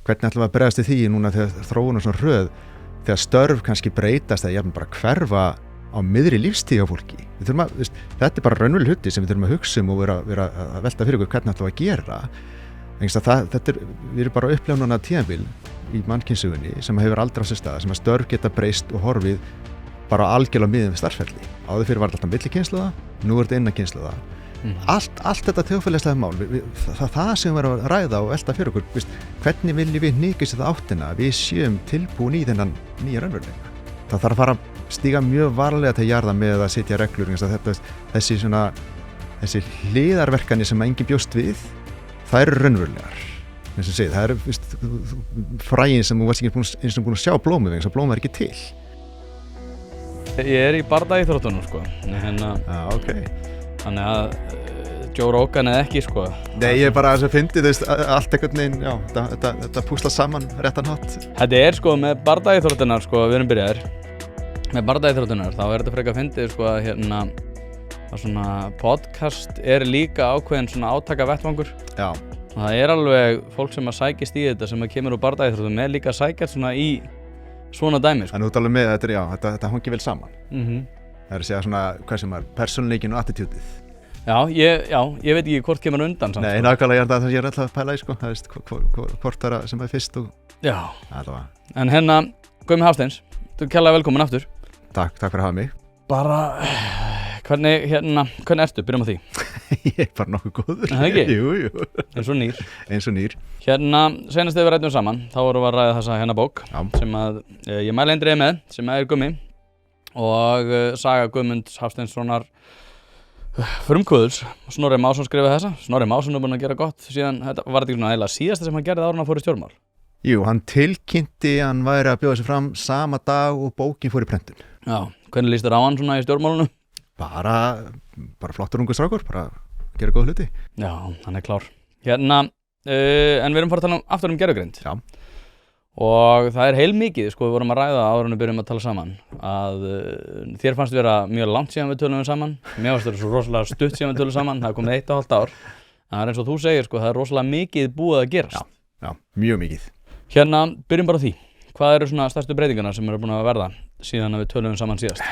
hvernig ætlum við að bregðast í því núna þegar þróun er svona hröð, þegar störf kannski breytast eða jafnvel bara hverfa á miðri lífstíð á fólki. Við þurfum að, þetta er bara raunveruleg hluti sem við þurfum að hugsa um og vera að velta fyrir okkur hvernig ætlum við að gera. Við erum bara að upplifa núna tímabil í mannkynssögunni sem hefur aldrei á sér stað, sem að störf geta breyst og horfið bara algjörlega miðum við starfsferli. Áður fyrir var þetta alltaf millikynslóða, nú er þetta innankynslóða. Allt þetta þjóðfélagslega mál, það sem við erum að ræða og velta fyrir okkur, hvernig viljum við hnikast þetta áttina, við séum tilbúin í þennan nýja raunveruleika. Það þarf að fara að stíga mjög varlega til jarða með að setja reglur, þessi hliðarverkanir sem enginn bjóst við, það eru raunverulegar. Það eru fræin sem þú varst ekki eins og búin að sjá blómið, vegna blómið er ekki til. Ég er í bardaíþróttunum sko, okay. Þannig að Joe Rogan eða ekki sko. Nei, ég er bara að fyndi allt einhvern veginn, já, þetta púsla saman réttan hátt. Þetta er sko með bardaíþróttunar sko, við erum byrjaðir. Með bardaíþróttunar, þá er þetta frekar að fyndið sko að að svona podcast er líka ákveðin svona átaka vettvangur. Já. Og það er alveg fólk sem að sækist í þetta sem að kemur úr bardaíþróttum með líka sækjast svona í svona dæmi sko. Þannig að þú talar með þetta hangi vel saman. Það er að segja svona, hvað sem er, persónuleikinn og attitútið. Ég veit ekki hvort kemur undan samt. Nei, nákvæmlega það sem ég er alltaf að pæla í sko, það veist hvort það sem er fyrst og... Já, en Guðmi Hafsteins, þú kærlega velkomin aftur. Takk fyrir að hafa mig. Bara, hvernig ertu? Byrjum á því. Ég er bara nokkuð góður. Það ekki? Jú. Eins og nýr. Eins og nýr. Senast þegar við ræddum saman, þá vorum við að ræða þessa bók. Já. Sem að ég mæli eindriði með, sem er Gummi. Og saga Guðmunds Hafsteinssonar frumkvöðuls. Snorri Másson skrifaði þessa. Snorri Másson er búinn að gera gott síðan, þetta var ekki svona eiginlega síðasta sem hann gerði áður en hann fór í stjórnmál. Jú, hann tilkynnti að hann væri að bjóða sig fram sama dag og bókin fór í prentun. Já, hvernig líst þér á hann svona í stjórnmálunum? Bara flottur ungur strákur, bara gera góð hluti. Já, hann er klár. En við erum fara að tala aftur gervigreind. Já. Og það er heilmikið, sko, við vorum að ræða áður en við byrjum að tala saman, að þér fannst vera mjög langt síðan við tölum saman, mér fannst vera svo rosalega stutt síðan við tölum saman, það er komið 1,5 ár. Það er eins og þú segir, sko, það er rosalega mikið búið að gerast. Já, mjög mikið. Byrjum bara á því. Hvað eru svona stærstu breytingarnar sem eru búin að verða síðan að við tölum saman síðast?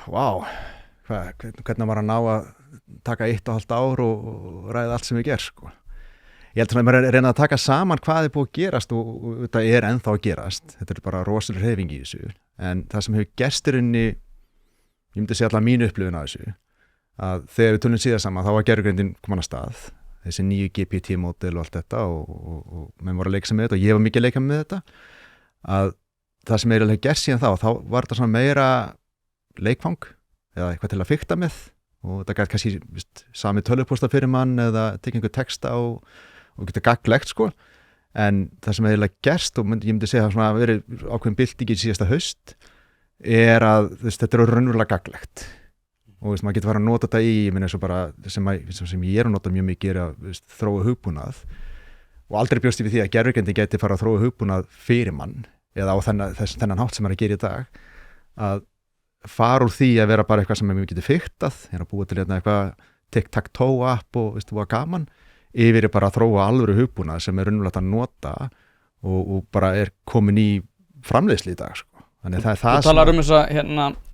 Vá, hvernig var að ná að taka 1,5 ár og ræða allt sem við gerum, sko. Ég held að maður reyna að taka saman hvað er búið að gerast og þetta er ennþá að gerast. Þetta er bara rosalega hreyfing í þessu. En það sem hefur gerst í rauninni, ég myndi segja allavega mínu upplifun af þessu, að þegar við tölum síðan saman þá var gervigreindin komin af stað. Þessi nýju GPT-módel og allt þetta og menn voru að leika með þetta og ég var mikið að leika með þetta. Að það sem eiginlega gerst síðan þá var þetta svona meira leikfang eða eitthvað til að fikta með og þetta gæti kannski sami tölvupósta fyrir mann eða tekið einhver texta og geta gagnlegt sko, en það sem eiginlega gerst og ég myndi segja að verið ákveðin bylting í síðasta haust er að þetta er raunverulega gagnlegt og maður getur farið að nota þetta í, ég minna eins og bara sem ég er að nota mjög mikið er að þróa hugbúnað og aldrei bjóst ég við því að gervigreindin geti farið að þróa hugbúnað fyrir mann eða á þennan hátt sem maður er að gera í dag, að fara úr því að vera bara eitthvað sem maður getur fiktað, að búa til eitthvað tic-tac-toe app og var gaman, yfir er bara að þróa alvöru hugbúnað sem er raunverulegt að nota og bara er komin í framleiðslu í dag sko. Þannig það er það sem... Þú talar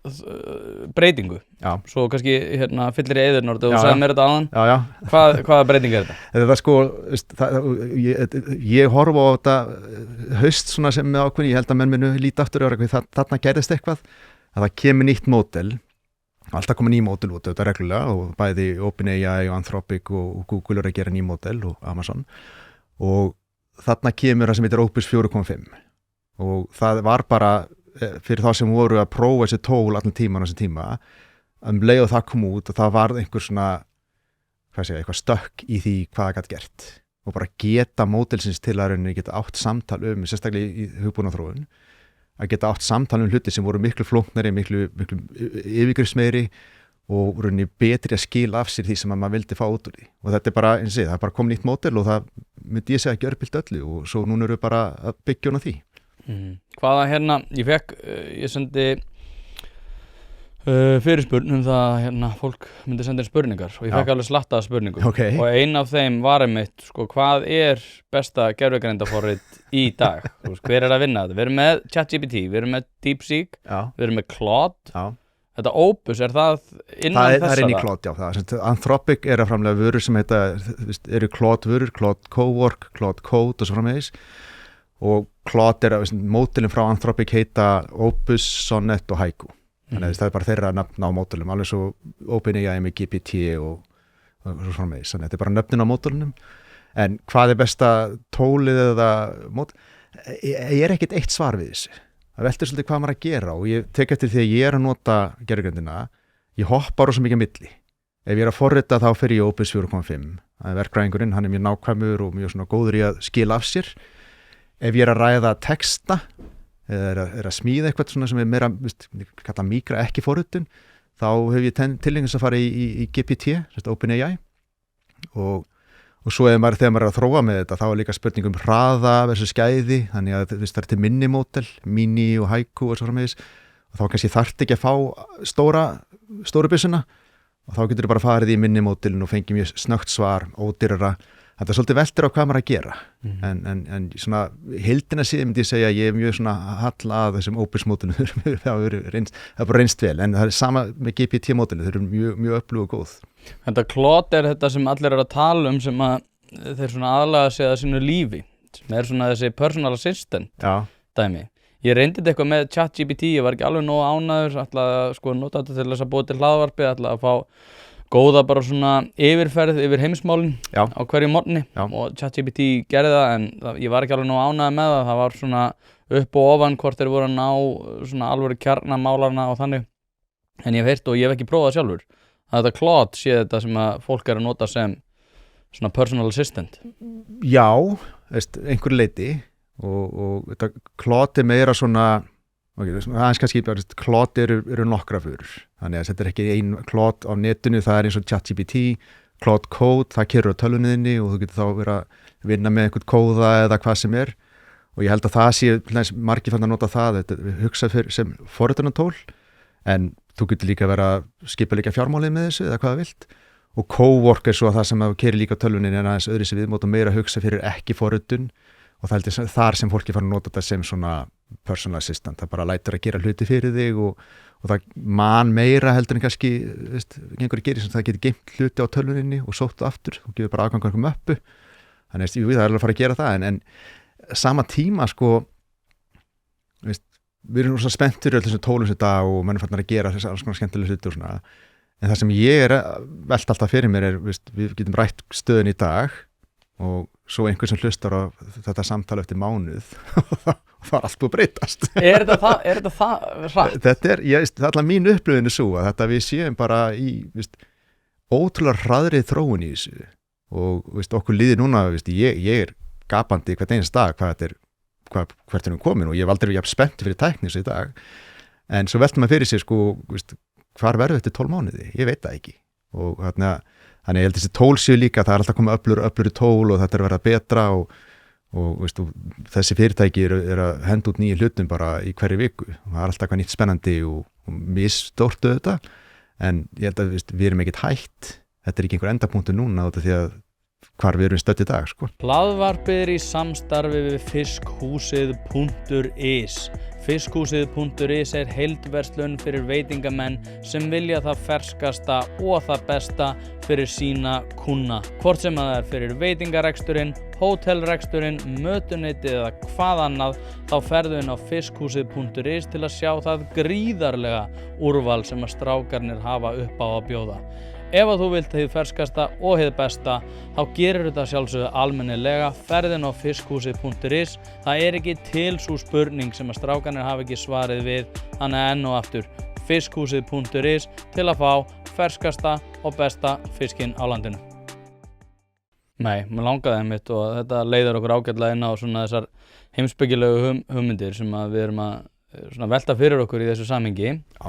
þessa breytingu. Já. Svo kannski fyllir í eyðurnar og þú sagði mér þetta áðan. Já. Hvaða breyting er þetta? Þetta er sko, ég horfa á þetta haust svona sem með ákveðin, ég held að menn munu líta aftur og þarna gerðist eitthvað, að það kemur nýtt módel. Alltaf koma ný módel út auðvitað reglulega og bæði OpenAI og Anthropic og Google er að gera ný módel og Amazon og þarna kemur það sem heitir Opus 4.5 og það var bara fyrir þá sem voru að prófa þessi tól allan tíman á þessi tíma leið og það kom út og það var einhver svona eitthvað stökk í því hvað það gæti gert og bara geta módelsins til að rauninni geta átt samtal sérstaklega í hugbúnaþróun að geta átt samtal hluti sem voru miklu flóknari, miklu yfirgripsmeiri og rauninni betri að skila af sér því sem maður vildi fá út úr því. Og þetta er bara, það er bara komið nýtt módel og það myndi ég segja að gjörbylt öllu og svo núna eru bara að byggja hún á því. Hvaða ég sendi fyrirspurn það fólk myndi senda inn spurningar og ég fekk alveg slatta af spurningum og ein af þeim var einmitt hvað besta gervigreindarforrit í dag hver að vinna þetta, við erum með ChatGPT, við erum með DeepSeek, við erum með Claude þetta Opus, það innan þessara? Það inn í Claude, Anthropic að framlega vörur sem eru Claude vörur, Claude Cowork, Claude Code og svo framvegis og Claude mótilin frá Anthropic heita Opus, Sonnet og Haiku þannig að það bara þeirra nöfn á módulum alveg svo OpenAI með GPT og svo framvegis, þannig að þetta bara nöfnin á módulunum en hvað besta tólið eða módul ég ekkert eitt svar við þessu það veldur svolítið hvað maður að gera og ég tek eftir því að ég að nota gervigrindina ég hoppa rosa mikið á milli ef ég að forrita þá fer ég Opus 4.5 það verkfræðingurinn, hann mjög nákvæmur og mjög svona góður í að skila af sér ef ég að ræða texta eða að smíða eitthvað svona sem meira kalla mikra ekki forritun þá hef ég tilengis að fara í GPT, OpenAI og svo þegar maður að þróa með þetta þá líka spurning hraða versus skæði þannig að það til minni-módel, mini og haiku og svo framvegis og þá kannski þarft ekki að fá stóru byssuna og þá getur þú bara farið í minni-módelin og fengið mjög snögt svar, ódýrara þetta svolítið veldur á hvað maður að gera en svona heildina síðan myndi ég segja að ég mjög svona halla að þessum Opus-módelum það er bara reynst vel en það sama með GPT-módelum, þeir eru mjög öflug og góð Þetta Claude þetta sem allir að tala sem að þeir svona aðlaga sig að sínu lífi sem svona þessi personal assistant dæmi ég reyndi þetta eitthvað með ChatGPT ég var ekki alveg nógu ánæður ætlaði að nota þetta til þess að búa til hlaðvarpi ætlaði að fá góða bara svona yfirferð yfir heimsmálin á hverju morgni og ChatGPT gerði það en ég var ekki alveg nógu ánægð með það var svona upp og ofan hvort þeir voru að ná svona alvöru kjarnamálarna og þannig en ég hef heyrt og ég hef ekki prófað sjálfur að þetta Claude sé þetta sem að fólk að nota sem svona personal assistant Já, einhverju leyti og þetta Claude meira svona aðeins kannski Claude eru nokkra fyrir þannig að þetta ekki ein Claude á netinu það eins og ChatGPT, Claude Code það kerur á tölvunniðinni og þú getur þá verið að vinna með einhvern kóða eða hvað sem og ég held að það sé margir fann að nota það þetta hugsa sem forritunartól en þú getur líka verið að skipa líka fjármálið með þessu eða hvað það vilt og Cowork svo það sem að kerir líka á tölvunniðinni en aðeins öðru sem viðmót og meira hugsa fyrir ekki forritun og það er þar sem fólki fara að nota þetta sem svona personal assistant, það bara lætur að gera hluti fyrir þig og það man meira heldur en kannski gengur að gera sem það getur geimt hluti á tölvuninni og sótt aftur og gefur bara aðgang einhverjum möppu þannig að það er alveg að fara að gera það en sama tíma við erum svo spenntir öll þessum tólum sér dag og mennum fannar að gera þess alls konar skemmtilega hluti og svona en það sem ég velt alltaf fyrir mér við getum rætt stöðun í dag og svo einhver sem hlustar á þetta samtala eftir mánuð og það allt búið að breytast Er þetta það hratt? Það er alltaf mín upplifinu svo að þetta við séum bara í ótrúlega hraðri þróun í þessu og okkur líður núna ég gapandi hvert einast dag hvert komin og ég hef aldrei jafn spennt fyrir tækni þessu í dag en svo veltum maður fyrir sér hvar verður þetta 12 mánuði? Ég veit það ekki og þannig ég held þessi tól séu líka það er alltaf komið öfluri tól og þetta er að vera betra og þessi fyrirtæki er að henda út nýju hlutum bara í hverju viku og það er alltaf eitthvað nýtt spennandi og misstórt þetta en ég held að við erum ekkert hætt þetta er ekki einhver endapunktur núna því að hvar við erum stödd í dag Hlaðvarpið í samstarfi við fiskhúsið.is Fiskhúsið.is heildverslun fyrir veitingamenn sem vilja það ferskasta og það besta fyrir sína kúnna. Hvort sem það er fyrir veitingareksturinn, hótelreksturinn, mötuneytið eða hvað annað, þá ferðu inn á fiskhúsið.is til að sjá það gríðarlega úrval sem að strákarnir hafa upp á að bjóða. Ef að þú vilt hið ferskasta og hið besta, þá gerir þetta sjálfsögðu almennilega, ferðin á fiskhúsið.is. Það er ekki til sú spurning sem að strákarnir hafa ekki svarið við, þannig enn og aftur fiskhúsið.is til að fá ferskasta og besta fiskinn á landinu. Nei, mér langaði einmitt og þetta leiðir okkur ágætlega inn á svona þessar heimspekilegu hugmyndir sem að við erum að svona velta fyrir okkur í þessu samhengi. Já.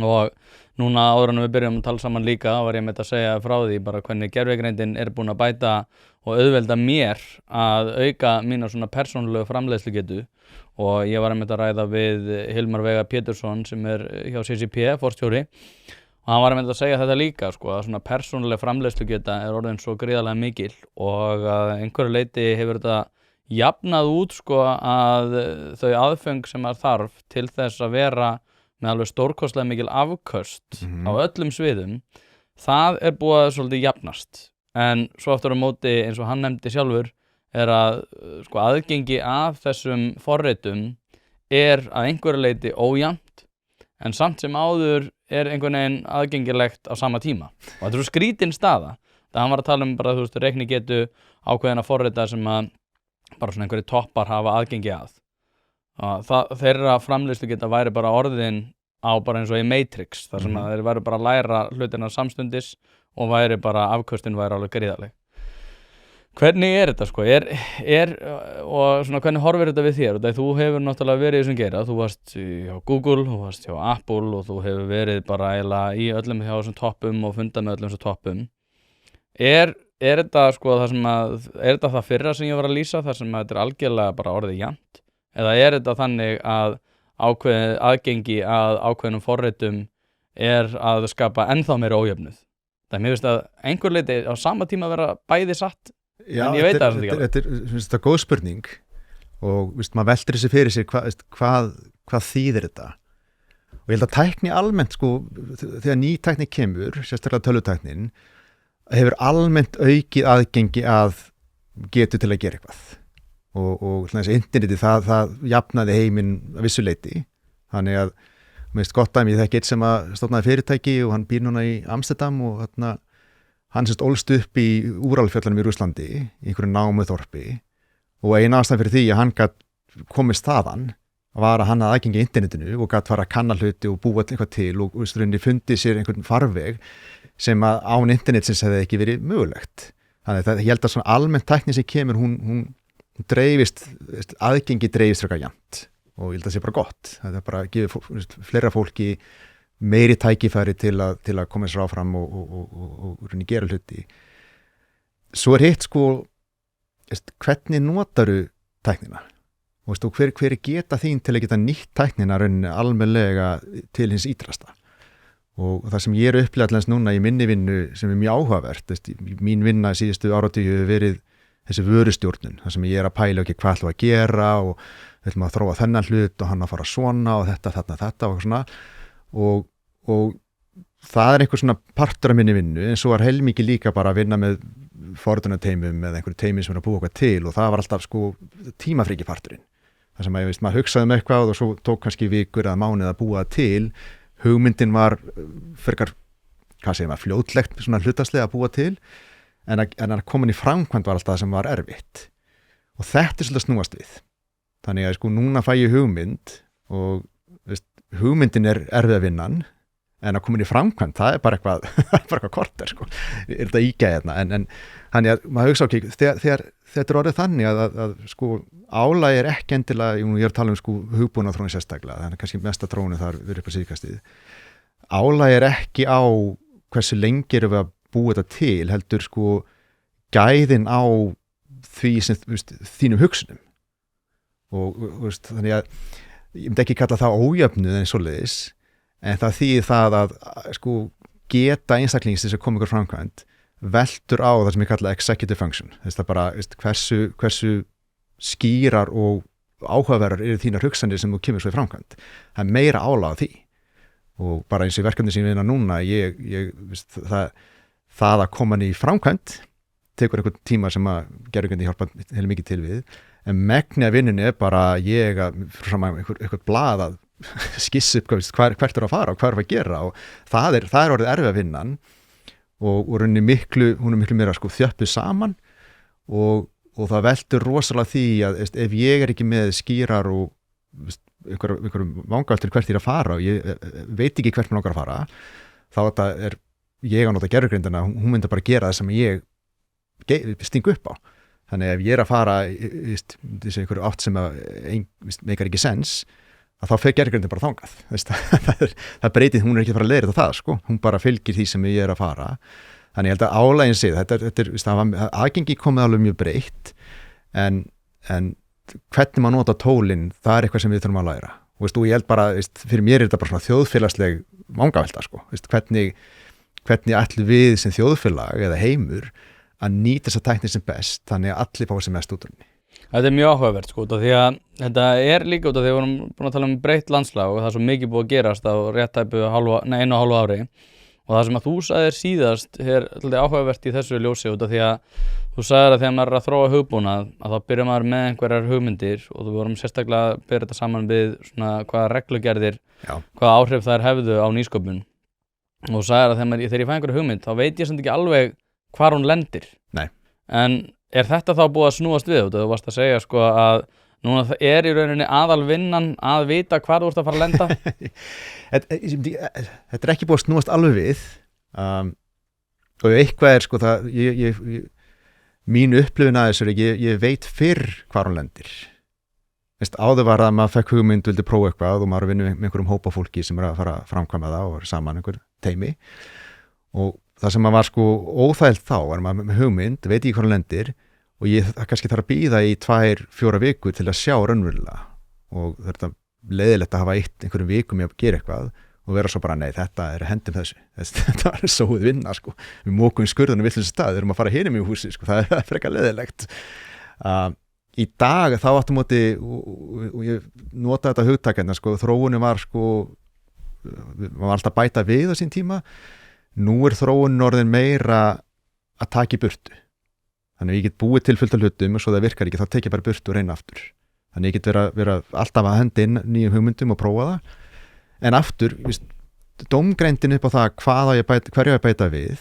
og núna áður en við byrjum að tala saman líka var ég með að segja frá því bara hvernig gervigreindin búin að bæta og auðvelda mér að auka mína svona persónulegu framleiðslugetu og ég var að ræða við Hilmar Veigar Pétursson sem hjá CCP, forstjóri og hann var að segja þetta líka sko, að svona persónuleg framleiðslugeta orðin svo gríðarlega mikil og að einhverju leyti hefur þetta jafnað út sko, að þau aðföng sem þarf til þess að vera með alveg stórkostlega mikil afköst á öllum sviðum, það búið að svolítið jafnast. En svo aftur á móti, eins og hann nefndi sjálfur, að sko, aðgengi að þessum forritum að einhverju leyti ójafnt, en samt sem áður einhvern veginn aðgengilegt á sama tíma. Og þetta skrítin staða. Það hann var að tala bara, þú veist, reiknigetu ákveðina forrita sem að bara svona einhverju toppar hafa aðgengi að. Þeirra framleiðslugeta væri bara orðin á bara eins og í Matrix þar sem að þeir væri bara að læra hlutina samstundis og væri bara afköstin væri alveg gríðarleg. Hvernig þetta sko? Og svona hvernig horfir þetta við þér? Þú hefur náttúrulega verið í þessum geira, þú varst hjá Google, þú varst hjá Apple og þú hefur verið bara eiginlega í öllum hjá þessum toppum og fundað með öllum þessum toppum. Þetta sko það sem að, þetta það fyrra sem ég var að lýsa, þar sem að þetta algjörlega bara orðið jafnt? Eða þetta þannig að aðgengi að ákveðnum forritum að skapa ennþá meira ójöfnuð? Það mér finnst að einhver leiti á sama tíma vera bæði satt, já, en ég veit það ekki alveg. Þetta er góð spurning og maður veltir þessi fyrir sér hvað þýðir þetta? Og ég held að tækni almennt, sko, þegar ný tækni kemur, sérstaklega tölvutæknin, hefur almennt aukið aðgengi að getu til að gera eitthvað. Og þessi interneti, það jafnaði heiminn að vissu leyti. Þannig að mér finnst gott dæmi, ég þekki eitt sem að stofnaði fyrirtæki og hann býr núna í Amsterdam og hann sérst ólst upp í Úralfjöllunum í Rússlandi, í einhverju námuþorpi og eina ástæðan fyrir því að hann gat komist þaðan var að hann hafði aðgengi internetinu og gat fara að kanna hluti og búa eitthvað til og fundi sér einhvern farveg sem að án internetsins hefði ekki verið mögulegt. Þannig að ég held að svona almennt tækni sem kemur, hún dreifist, aðgengi dreifist frekar jafnt og ég held að það sé bara gott. Það bara gefur fleira fólki meiri tækifæri til að koma sér áfram og gera hluti. Svo hitt sko, hvernig notaru tæknina? Og hver geta þín til að geta nýtt tæknina rauninni almennilega til hins ítrasta? Og það sem ég upplegað allans núna í minni vinnu sem mjög áhugavert, mín vinna síðustu áratugi hefur verið þessi vörustjórnun, þar sem ég að pæla ekki hvað ætlum að gera og við ætlum að þróa þennan hlut og hann að fara svona og þetta og svona og það einhver svona partur af minni vinnu, en svo var heilmikið líka bara að vinna með forritunarteymum með einhverju teymi sem að búa eitthvað til og það var alltaf sko tímafríki parturinn, þar sem að maður hugsaði um eitthvað og svo tók kannski vikur eða mánuð að búa til. Hugmyndin var frekar, hvað segir maður, fljótlegt svona hlutaslega að búa til en að koma inn í framkvæmd var alltaf það sem var erfitt og þetta svolítið snúast við. Þannig að sko núna fæ ég hugmynd og hugmyndin erfið að vinnan en að koma inn í framkvæmd, það bara eitthvað korter sko, þetta ígæði hérna en þannig að maður hugsa ekki, þegar þetta orðið þannig að sko álagi ekki endilega, ég að tala sko hugbúnaþróun sérstaklega, þannig kannski mesta þróunin þar verið upp á síðkastið. Álagi ekki á hversu lengi erum við að búa þetta til, heldur sko gæðin á því sem þínum hugsunum og þannig að ég myndi ekki kalla það ójöfnuð en svoleiðis, en það þýðir það að sko geta einstaklings þess að koma ykkur framkvæmd veltur á það sem ég kalla executive function, þess að bara hversu skýrar og áhugaverðar eru þínar hugsanir sem þú kemur svo í framkvæmd. Það meira álag á því og bara eins og verkefni sem ég vinna núna það að koma í framkvæmd tekur einhvern tíma sem að gerðugjöndi hjálpa heil mikið til við, en megni að vinnunni bara ég að fyrir saman eitthvað blað að skissa upp hvert að fara og hvað að gera og það er orðið erfið að vinnan og hún er miklu meira sko þjöppuð saman og það veltur rosalega því að ef ég ekki með skýrar og einhverjum vangaltur hvert ég að fara og ég veit ekki hvert mér langar að fara, þá þetta ég að nota gervigreindina, hún myndi bara gera það sem ég sting upp á. Þannig ef ég að fara þessi einhverju átt sem meikar ekki sens, að þá fer gerðgrindin bara þangað það breytið, hún ekki að fara að leiðrétta það sko, hún bara fylgir því sem ég að fara, þannig ég held að álægin sig aðgengi komið alveg mjög breytt en hvernig maður nota tólin, það eitthvað sem við þurfum að læra og ég held bara, fyrir mér þetta bara svona þjóðfélagsleg vangavelta sko, hvernig ætlum við sem þjóðfélag eða heimur að nýta þessa tækni sem best, þannig að allir fá sem mest út úr henni. Þetta mjög áhugavert sko, því að þetta líka út af því að við vorum búin að tala breytt landslag og það svo mikið búið að gerast á réttæpu 1,5 ári og það sem að þú sagðir síðast áhugavert í þessu ljósi út af því að þú sagðir að þegar maður að þróa hugbúnað að þá byrjar maður með einhverjar hugmyndir og þú vorum sérstaklega að byrja þetta saman við svona hvaða reglugerðir, hvaða áhrif þær hefðu á nýsköpun og þú sagðir að þegar ég fæ einhverja hugmynd þá veit ég samt ekki alveg hvar hún lendir. Nei. En þetta þá búið að snúast við þú varst að segja sko að núna það í rauninni aðalvinnan að vita hvar þú ert að fara að lenda? Þetta ekki búið að snúast alveg við og eitthvað sko það mín upplifun að þessu ég veit fyrr hvar hún lendir. Áður var að maður fekk hugmynd, vildi prófa eitthvað og maður vinnur með einhverjum hópa fólki sem að fara að framkvæma það og saman einhver teimi og það sem maður var sko óþægilt þá var maður með hugmynd, veit ekki hvar hún lendir og ég kannski þarf að bíða í 2-4 vikur til að sjá raunverulega og þetta leiðilegt að hafa einhverjum vikum í að gera eitthvað og vera svo bara nei, þetta hendum þessu þetta sóð vinna sko, við mókum í skurðunum við þessum stað, við erum að fara hinum í húsi sko, það frekar leiðilegt í dag þá áttum móti og ég nota þetta hugtakenda sko, þróunin var sko maður var alltaf að bæta við á sín tíma, nú þróunin orðin meira að taka í burtu, þannig að ég get búið til fullt af hlutum og svo það virkar ekki, þá tek ég bara burtu og reyna aftur, þannig ég get vera alltaf að henda inn nýjum hugmyndum og prófa það, en aftur dómgreindin upp á það hverju ég bæta við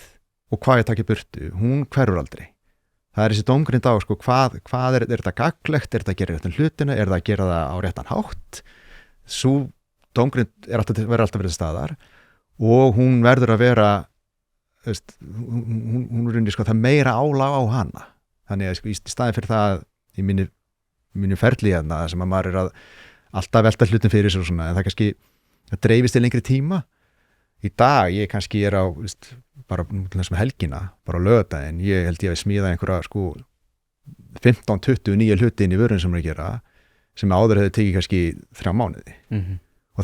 og hvað ég taka í burtu, hún hverfur aldrei. Það þessi dómgreind á sko, hvað þetta gagnlegt, þetta að gera réttan hlutina, það að gera það á réttan hátt, svo dómgreind verður alltaf verið staðar og hún verður að vera hún er sko, það meira álag á hana, þannig að sko, í staði fyrir það í mínu ferli hérna sem að maður að alltaf velta hlutin fyrir sér og svona, en það kannski það dreifist til lengri tíma. Í dag ég kannski á bara með helgina, bara á laugardaginn, ég held ég að smíða einhverja sko 15-20 nýja hluti inn í vörun sem að gera, sem áður hefði tekið kannski 3 mánuði. Og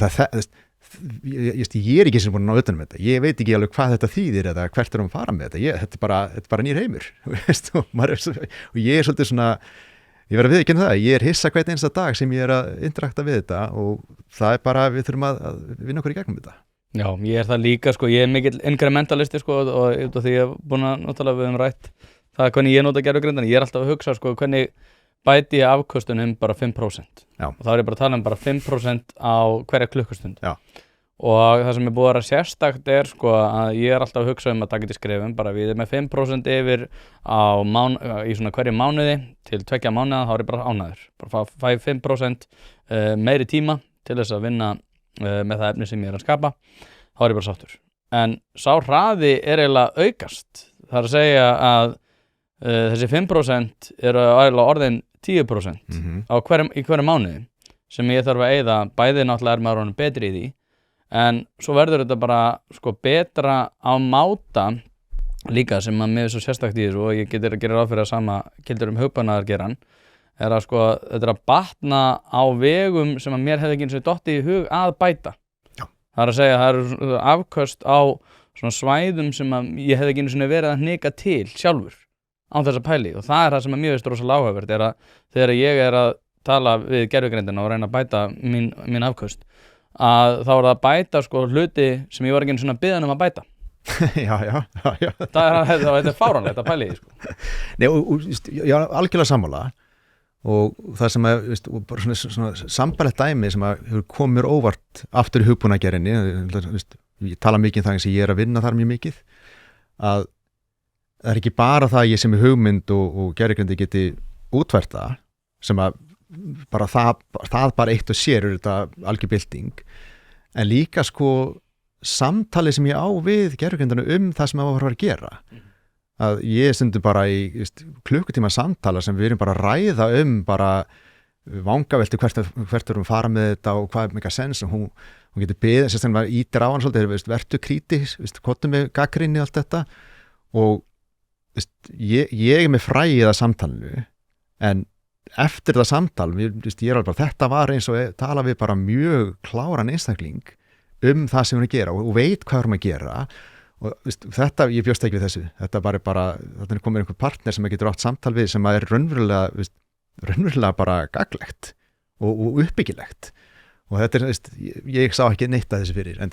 ég ekki sem búin að ná utan með þetta, ég veit ekki alveg hvað þetta þýðir eða hvert að fara með þetta, þetta bara nýr heimur og ég svolítið svona, ég verð að viðurkenna það, ég hissa hvern einsta dag sem ég að interakta við þetta og það bara, við þurfum að vinna okkur í gegnum þetta. Já, ég það líka sko, ég mikill incrementalisti sko og því ég búin að náttúrulega við rætt það hvernig ég nota gervigreindina, ég alltaf að hugsa sko hvernig bæti ég afköstunum bara 5%. Já. Og þá ég bara að tala bara 5% á hverja klukkustund. Já. Og það sem búið að vera sérstakt sko að ég alltaf að hugsa að taka til skrefum, bara við með 5% yfir í svona hverju mánuði til 2 mánuða, þá ég bara ánæður, bara fæ 5% meiri tíma til þess að vinna með það efni sem ég að skapa, þá ég bara sáttur. En sá hraði eiginlega aukast, það að segja að þessi 5% eiginlega orðin 10% í hverju mánuði sem ég þarf að eyða, bæði náttúrulega maður honum betri í því, en svo verður þetta bara sko betra á máta líka sem að mér er svo sérstakt í þessu og ég getur að gera ráð fyrir að sama gildur hugbúnaðargeran, að sko þetta að batna á vegum sem að mér hefði ekki eins og dottið í hug að bæta. Já. Það að segja að það eru afköst á svona svæðum sem að ég hefði ekki eins og verið að hnika til sjálfur án þess að pæli og það það sem að mér veist rosalega áhugavert að þegar ég að tala við gervigreindina og reyna að bæta mín afköst að þá það að bæta sko hluti sem ég var ekki eins og biðan að bæta. Já. Það fáránlegt að pæli því sko. Nei, ég er algjörlega sammála. Og það sem bara svona sambærilegt dæmi sem að hefur komið mér óvart aftur í hugbúnaðargerinni, ég tala mikið um það eins og ég að vinna þar mjög mikið, að það ekki bara það að ég sem er hugmynd og gervigreindi geti útfært það, sem að bara það bara eitt og sér þetta algjör bylting, en líka sko samtali sem ég á við gervigreindina það sem að var að gera. Að ég stundum bara í klukkutíma samtala sem við erum bara að ræða bara vangavelti hvert erum fara með þetta og hvað er mega sens og hún getur beðið, sérstaklega maður ítir á hann svolítið, vertu kritisk, kottum við gagnrýni allt þetta og ég er með fræðið að samtalinu en eftir það samtal, ég er alveg bara þetta var eins og tala við bara mjög kláran einstakling það sem við erum að gera og veit hvað við erum að gera og þetta, ég bjóst ekki við þessu þetta bara, þetta komið einhver partner sem getur átt samtal við sem er raunverulega bara gaglegt og uppbyggilegt og þetta ég sá ekki neitt að þessu fyrir en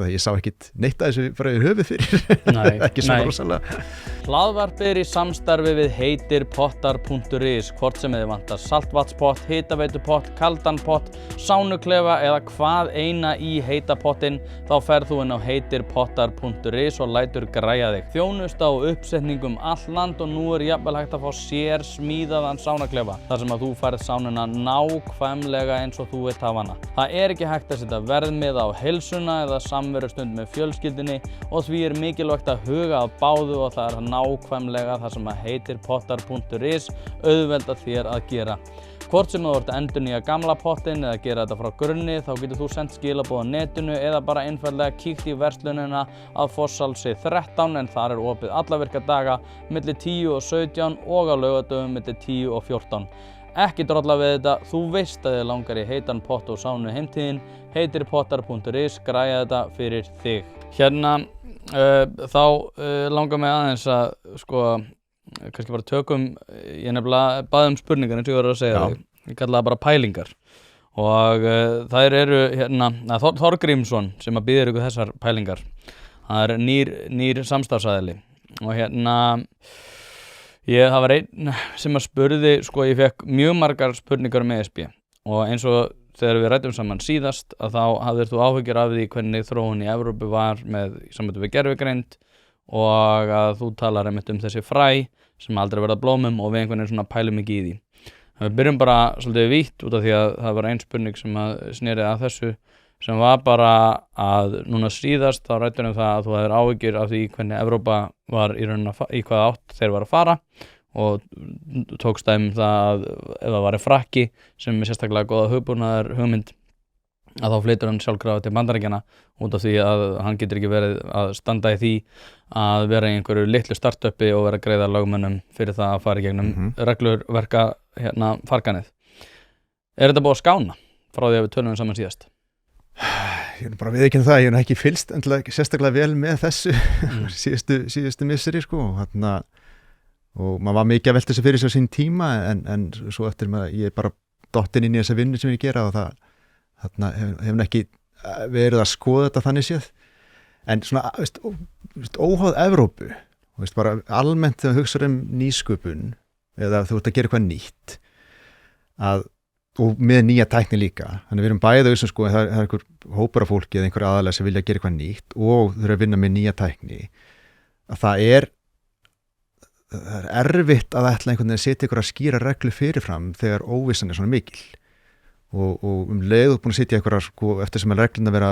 ég sá ekki neitt að þessu bara í höfuð fyrir ekki svona rosalega Hlaðvarpið er í samstarfi við heitirpottar.is hvort sem þið vantar saltvatnspott, hitaveitupott, kaldan pott, sánuklefa eða hvað eina í heita pottinn þá ferð þú inn á heitirpottar.is og lætur græja þig. Þjónusta og uppsetningum all land og nú er jafnvel hægt að fá sér smíðaðan sánuklefa þar sem að þú færð sánuna nákvæmlega eins og þú vilt hafa hana. Það er ekki hægt að setja verðmið á heilsuna eða samverustund með fjölskyldunni og því er mikilvægt að huga að báðu og það er nákvæmlega það sem að heitirpottar.is auðvelda þér að gera. Hvort sem þú ert að endurnýja gamla pottinn eða gera þetta frá grunni þá getur þú sendt skilaboð á netinu eða bara einfaldlega kíkt í verslunina að Fosshálsi 13 en þar er opið alla virka daga milli 10 og 17 og á laugardögum milli 10 og 14. Ekki drolla við þetta, þú veist að þið langar í heitan pott og sánu heimtíðin, heitirpottar.is græja þetta fyrir þig. Hérna þá langar mig aðeins að kannski bara tökum, ég nefnilega baði spurningar eins og ég var að segja þig, ég kalla það bara pælingar og þær eru hérna, Þorgrímsson sem að býður ykkur þessar pælingar, það er nýr samstarfsaðili og hérna það var einn sem að spurði, ég fekk mjög margar spurningar með ESB og eins og þegar við ræddum saman síðast að þá hafðir þú áhyggjur af því hvernig þróun í Evrópu var í sambandi við gervigreind og að þú talar einmitt þessi fræ sem aldrei verða blómum og við einhvern veginn svona pælum ekki í því. Við byrjum bara svolítið vítt út af því að það var ein spurning sem að snerið að þessu sem var bara að núna síðast þá rættum það að þú hefur áhyggjur af því hvernig Evrópa var í rauninni í hvaða átt þeir var að fara og tókst það að ef það var frakki sem er sérstaklega góða hugbúnaðar hugmynd að þá flytur hann sjálfkrafa til Bandaríkjanna út af því að hann getur ekki verið að standa í því að vera í einhverju litlu startupi og vera að greiða lögmönnum fyrir það að fara í gegnum reglurverka farganið. Er þetta búið að skána frá því að við tölum saman síðast? Ég er bara viðurkenna það, ég hef ekki fylgst sérstaklega vel með þessu síðustu misseri og maður var mikið að velta þessu fyrir sig á sín tíma en svo eftir ég er bara dottinn inn í þessa vinnu sem ég gera og það hefur ekki verið að skoða þetta þannig séð en svona óháð Evrópu bara almennt þegar þú hugsar nýsköpun eða þú ert að gera eitthvað nýtt og með nýja tækni líka þannig við erum bæðið það er einhver hópur af fólki eða einhver aðalega sem vilja gera eitthvað nýtt og þau eru að vinna með nýja tækni að það er erfitt að ætla einhvern veginn að setja ykkur að skýra reglu fyrirfram þegar óvissan er svona mikil og leið búin að setja ykkur eftir sem að regluna vera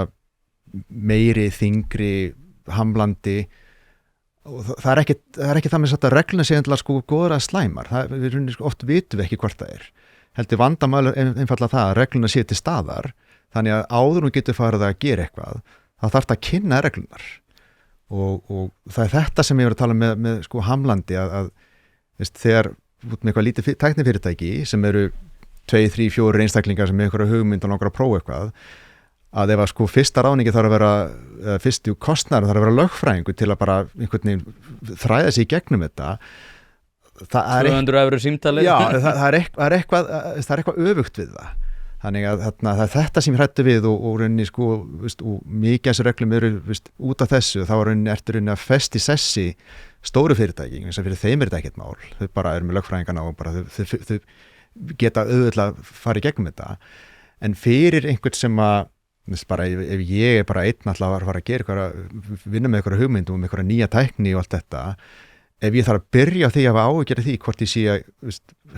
meiri, þyngri, hamlandi og það er ekki það með að regluna sé endilega góðra slæmar við oft vitum við ekki hvort það er heldur vandamál einfallega það að regluna sé til staðar þannig að áður hún getur farið að gera eitthvað þá þarf það að kynna reglunar og það er þetta sem ég var að tala með hamlandi að þegar út með eitthvað lítið tæknifyrirtæki sem eru 2, 3, 4 einstaklingar sem er einhverja hugmynd og langar að prófa eitthvað að ef að fyrsta ráningi þarf að vera fyrstu kostnaður þarf að vera lögfræðingur til að bara einhvern veginn þræða sig í gegnum þetta 200 € símtalið já, það er eitthvað öfugt við það þannig að það er þetta sem ég hræddi við og rauninni og mikið þessu reglum eru út af þessu þá ertu rauninni að festa í sessi stóru fyrirtæki eins og fyrir þeim er þetta ekkert mál þau bara eru með lögfræðingana og bara þau geta auðvitað að fara í gegnum þetta en fyrir einhvern sem að bara, ef ég er bara einn alltaf að fara að gera vinna með einhverja hugmyndum með einhverja nýja tækni og allt þetta ef ég þarf að byrja á því að hafa áhyggjur því hvort ég sé að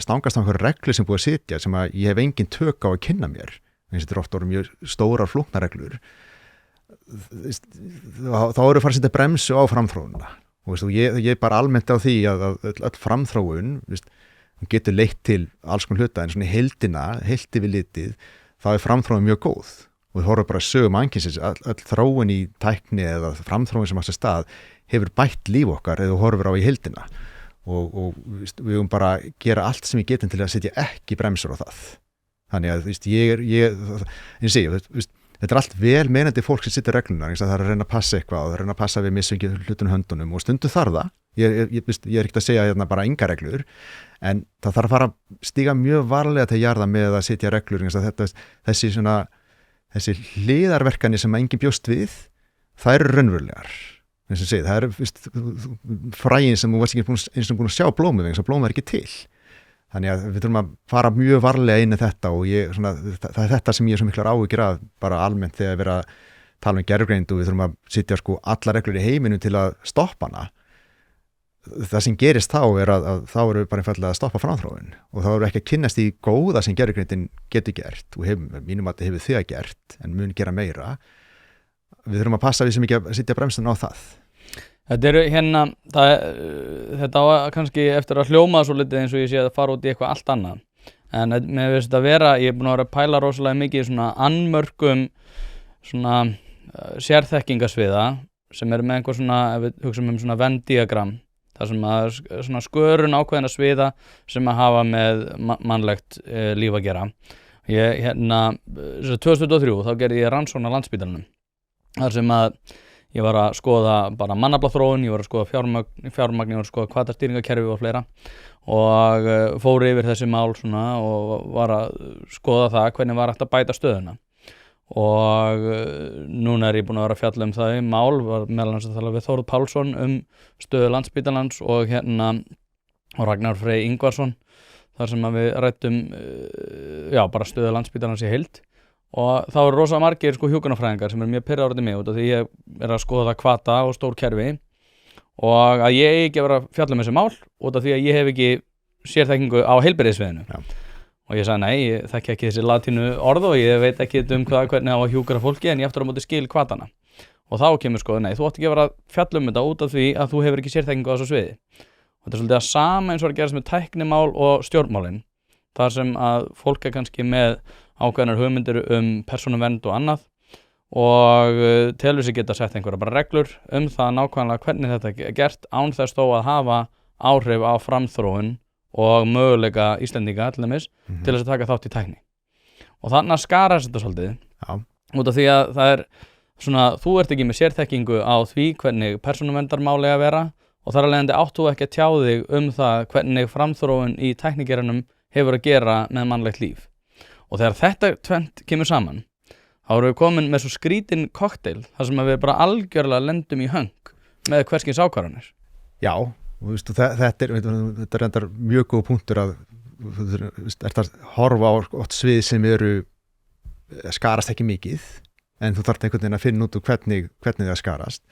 stangast á einhverju reglu sem búið að sitja sem að ég hef engin tök á að kynna mér eins og þetta er ofta mjög stórar flóknar reglur þá eru farið að setja bremsu á framþróunina og ég er bara almennt á því að öll framþróun hún getur leitt til alls konar hluta, en svona í heildina, heilt yfir litið, þá framþróun mjög góð og við horfum bara sögum mannkynsins, öll þróun í tækni eða framþróun sem á sér stað hefur bætt líf okkar eða horfur á í heildina og við höfum bara að gera allt sem við getum til að setja ekki bremsur á það. Þannig að þetta allt vel meinandi fólk sem situr reglunar, það er að reyna að passa eitthvað og reyna að passa við missum ekki hlutunum höndunum og stundum þarf það. Ég er ekkert að segja hérna bara enga reglur, en það þarf að fara að stíga mjög varlega til jarða með að setja reglur. Þessi hliðarverkani sem enginn bjóst við, það eru raunverulegar. Það eru fræin sem þú varst ekki eins og búin að sjá blómið, eins og blómið er ekki til. Þannig að við þurfum að fara mjög varlega inn í þetta og það er þetta sem ég er svo miklar áhyggjur af bara almennt þegar við erum að tala um gervigreind og við þurfum að setja allar reglur í heiminum til að stoppa hana. Það sem gerist þá að þá eru við bara einfaldlega að stoppa framþróun og þá eru ekki að kynnast í góða sem gervigreindin getur gert og mínum að þetta hefur þau gert en mun gera meira. Við þurfum að passa við sem ekki að setja bremsuna á það. Þetta eru þetta á kannski eftir að hljóma svo litið eins og ég sé að fara út í eitthvað allt annað. En mér finnst þetta vera, ég er búin að vera að pæla rosalega mikið í svona annmörkum svona sérþekkingasviða sem eru með einhver svona, ef við hugsaum svona Venn-diagram, þar sem að svona skörun ákveðina sviða sem að hafa með mannlegt líf að gera. 2023 þá gerði ég rannsókn á Landspítalanum þar sem að ég var að skoða bara mannaflaþróun, ég var að skoða fjármagn, ég var að skoða hvatastýringakerfi og fleira og fór yfir þessi mál svona og var að skoða það hvernig var hægt að bæta stöðuna og núna er ég búin að vera að fjalla um það í mál, var meðal annars að tala við Þórð Pálsson stöðu Landspítalans og og Ragnar Frey Ingvarsson þar sem að við ræddum bara stöðu Landspítalans í heild og þá eru rosa margir hjúkrunarfræðingar sem mjög pirraður út í mig út af því ég er að skoða hvata og stór kerfi og að ég ekki að vera að fjalla um þessi mál út af því að ég hef ekki sérþekkingu á heilbrigðissviðinu. Og ég sagði nei, ég þekki ekki þessi latínu orð og ég veit ekki hvernig á að hjúkra fólki en ég aftur á móti skil hvatana. Og þá kemur nei, þú átt ekki að vera að fjalla um þetta út af því að þú hefur ekki sérþekkingu á þessu sviði. Og þetta er svolítið að sama eins og að gerast með tæknimál og stjórnmálin. Þar sem að fólk er kannski með ákveðnar hugmyndir persónuvernd og annað og telur sig geta sett einhverja bara reglur það nákvæmlega hvernig þetta er gert án þess þó að hafa áhrif á framþróun og möguleika Íslendinga til þess að taka þátt í tækni. Og þannig að skarast þetta svolítið út af því að það er svona, þú ert ekki með sérþekkingu á því hvernig persónuverndarmál eiga að vera og þar af leiðandi átt þú ekki að tjá þig það hvernig framþróun í tæknigeranum hefur að gera með mannlegt líf. Og þegar þetta tvennt kemur saman, þá erum við komin með svo skrítin kokteil þar sem við bara algjörlega lendum í höng með hverskins ákvarðanir. Já, og þetta er reyndar mjög góð punktur að þú ert að horfa á oft svið sem skarast ekki mikið, en þú þarft einhvern veginn að finna út úr hvernig það skarast.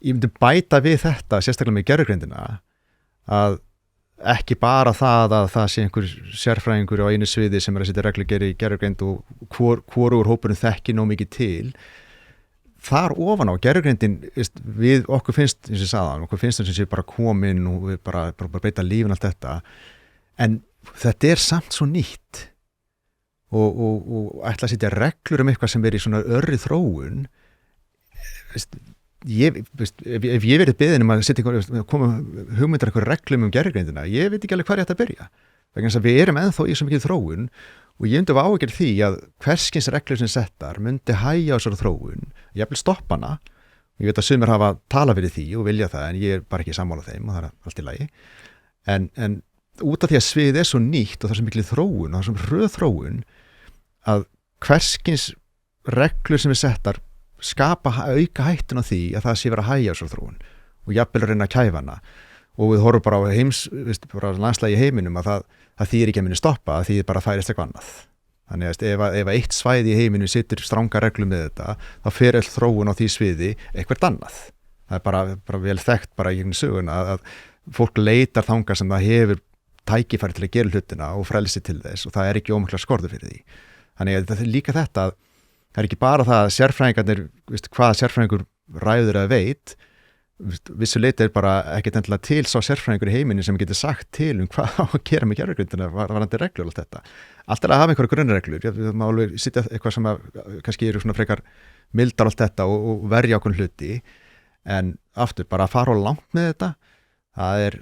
Ég myndi bæta við þetta, sérstaklega með gervigreindina, að ekki bara það að það sé einhver sérfræðingur á einu sviði sem er að setja reglugerð í gervigreind og hvorugur hópurinn þekki nóg mikið til. Þar ofan á gervigreindin, við okkur finnst, eins og ég sagði, okkur finnst þess að sé bara komin og við bara breyta lífin allt þetta, en þetta er samt svo nýtt og ætla að setja reglur eitthvað sem í svona örri þróun. Ef ég verið beðin að koma hugmyndar eitthvað reglum gervigreindina, ég veit ekki alveg hvað ég ætti að byrja vegna þess að við erum ennþá í svo mikið þróun og ég myndi áhyggjur því að hverskins reglur sem settar myndi hægja á þessari þróun, ég vil stoppa hana og ég veit að sumir hafa talað fyrir því og vilja það en ég er bara ekki sammála þeim og það er allt í lagi en út af því að sviðið svo nýtt og það er svo mikið þróun og það er svo hröð þróun að hverskins reglur sem við settar auka hættun á því að það sé vera að hægja svo þróun og jafnvel að reyna að kæfa hana og við horfum bara á landslagi í heiminum að það þýðir ekki að minni stoppa, það þýðir bara að færist eitthvað annað. Þannig að ef eitt svæði í heiminum situr stranga reglum með þetta, þá fer all þróun á því sviði eitthvað annað. Það er bara vel þekkt bara í söguna að fólk leitar þangað sem það hefur tækifæri til að gera hlutina og frelsi til þess og það er ekki ómiklar skorður fyrir því. Þannig að það er líka þetta það er ekki bara það að sérfræðingarnir, hvað sérfræðingur ræður eða veit, vissuleiti bara ekkert endilega til sá sérfræðingur í heiminni sem getur sagt til hvað á að gera með gervigreindina varðandi reglur og allt þetta. Allt að hafa einhverja grunnreglur, það má alveg sitja eitthvað sem kannski eru svona frekar mildar allt þetta og verja okkur hluti, en aftur bara að fara á langt með þetta, það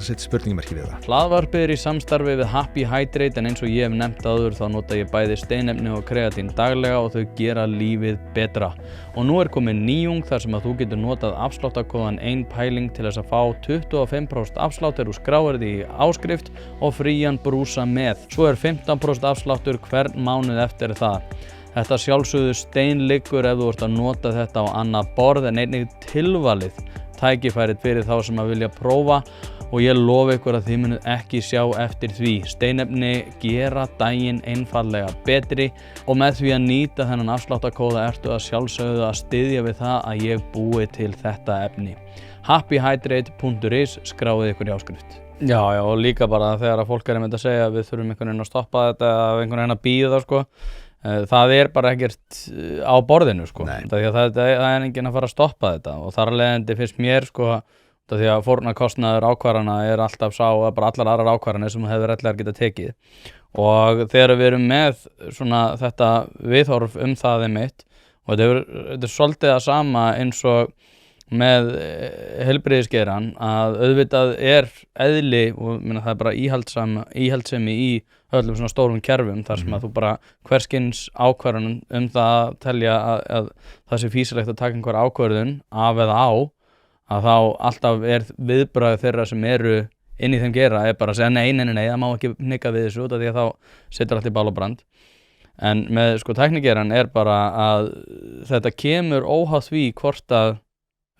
setja spurningamerki við það. Hlaðvarpið í samstarfi við Happy Hydrate, en eins og ég hef nefnt áður þá nota ég bæði steinefni og kreatín daglega og þau gera lífið betra. Og nú komin nýjung þar sem að þú getur notað afsláttarkóðan 1pæling til þess að fá 25% afslátt þegar þú skráir þig í áskrift og frían brúsa með. Svo 15% afsláttur hvern mánuð eftir það. Þetta sjálfsögðu steinliggur ef þú ert að nota þetta á annað borð, en einnig tilvalið tækifærið fyrir þá sem að vilja prófa, og ég lofa ykkur að þið munið ekki sjá eftir því. Steinefni gera daginn einfaldlega betri, og með því að nýta þennan afsláttarkóða ertu að sjálfsögðu að styðja við það að ég búi til þetta efni. happyhydrate.is, skráið ykkur í áskrift. Já, og líka bara þegar að fólk einmitt að segja að við þurfum einhvern veginn að stoppa þetta eða einhvern veginn að bíða það, sko. Það bara ekkert á borðinu, sko. Því að það enginn að fara að stoppa þetta, og þar af leiðandi finnst mér, sko, því að fórnarkostnaður ákvarðana alltaf sá að bara allar aðrar ákvarðanir sem hefur ellegar getað tekið. Og þegar við erum með svona þetta viðhorf það einmitt, og þetta svolítið að sama eins og með heilbrigðisgeirann, að auðvitað eðli, og það bara íhaldssemi í öllum svona stórum kerfum þar sem að þú bara hverskins ákvörðun það að telja að það sé fýsilegt að taka einhver ákvörðun af eða á, að þá alltaf viðbragð þeirra sem eru inn í þeim geira bara að segja nei, það má ekki hnika við þessu, út af því að þá setur allt í bál og brand. En með tæknigeirann bara að þetta kemur óháð því hvort að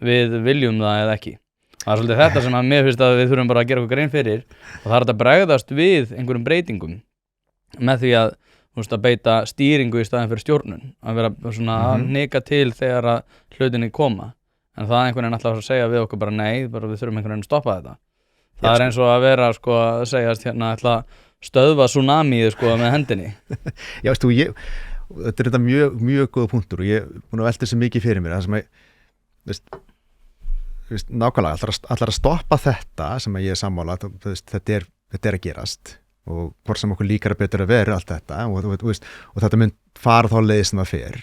við viljum það eða ekki. Það svolítið þetta sem að mér finnst að við þurfum bara að gera okkur grein fyrir, og það að bregðast við einhverjum breytingum með því að beita stýringu í staðinn fyrir stjórnun, að vera svona að hnika til þegar að hlutinni koma, en það einhvern veginn alltaf að segja við okkur bara nei, bara við þurfum einhvern veginn að stoppa þetta. Það eins og að vera að segjast ætla að stöðva tsunamið með hendinni. Já, þetta þetta mjög góða punktur, og ég búin að velta þessu mikið fyrir mér, það sem nákvæmlega, allar að stoppa þetta sem að ég sammála, þetta að gerast, og hvort sem okkur líkar að betur að vera allt þetta, og þetta mun fara þá leið sem það fer.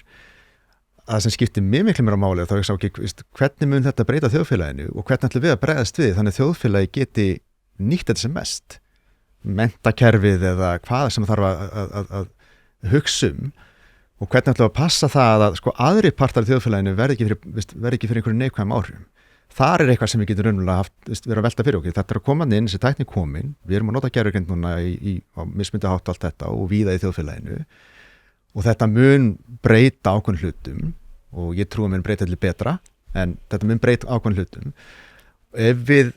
Það sem skiptir mjög miklu mér á máli, þá ekki hvernig mun þetta breyta þjóðfélaginu og hvernig ætlum við að bregðast við, þannig að þjóðfélagi geti nýtt þetta sem mest, menntakerfið eða hvað sem þarf að hugsa og hvernig ætlum við að passa það að aðri partar af þjóðfélaginu verði ekki fyrir einhverju neikvæðum áhrifum. Þar eitthvað sem við getum raunverulega verið að velta fyrir okkur. Þetta að koma inn, þessi tækni komin, við erum að nota gervigreind núna á mismunandi hátt allt þetta og víða í þjóðfélaginu, og þetta mun breyta ákveðnum hlutum, og ég trúi að mun breyta allir betra, en þetta mun breyta ákveðnum hlutum. Ef við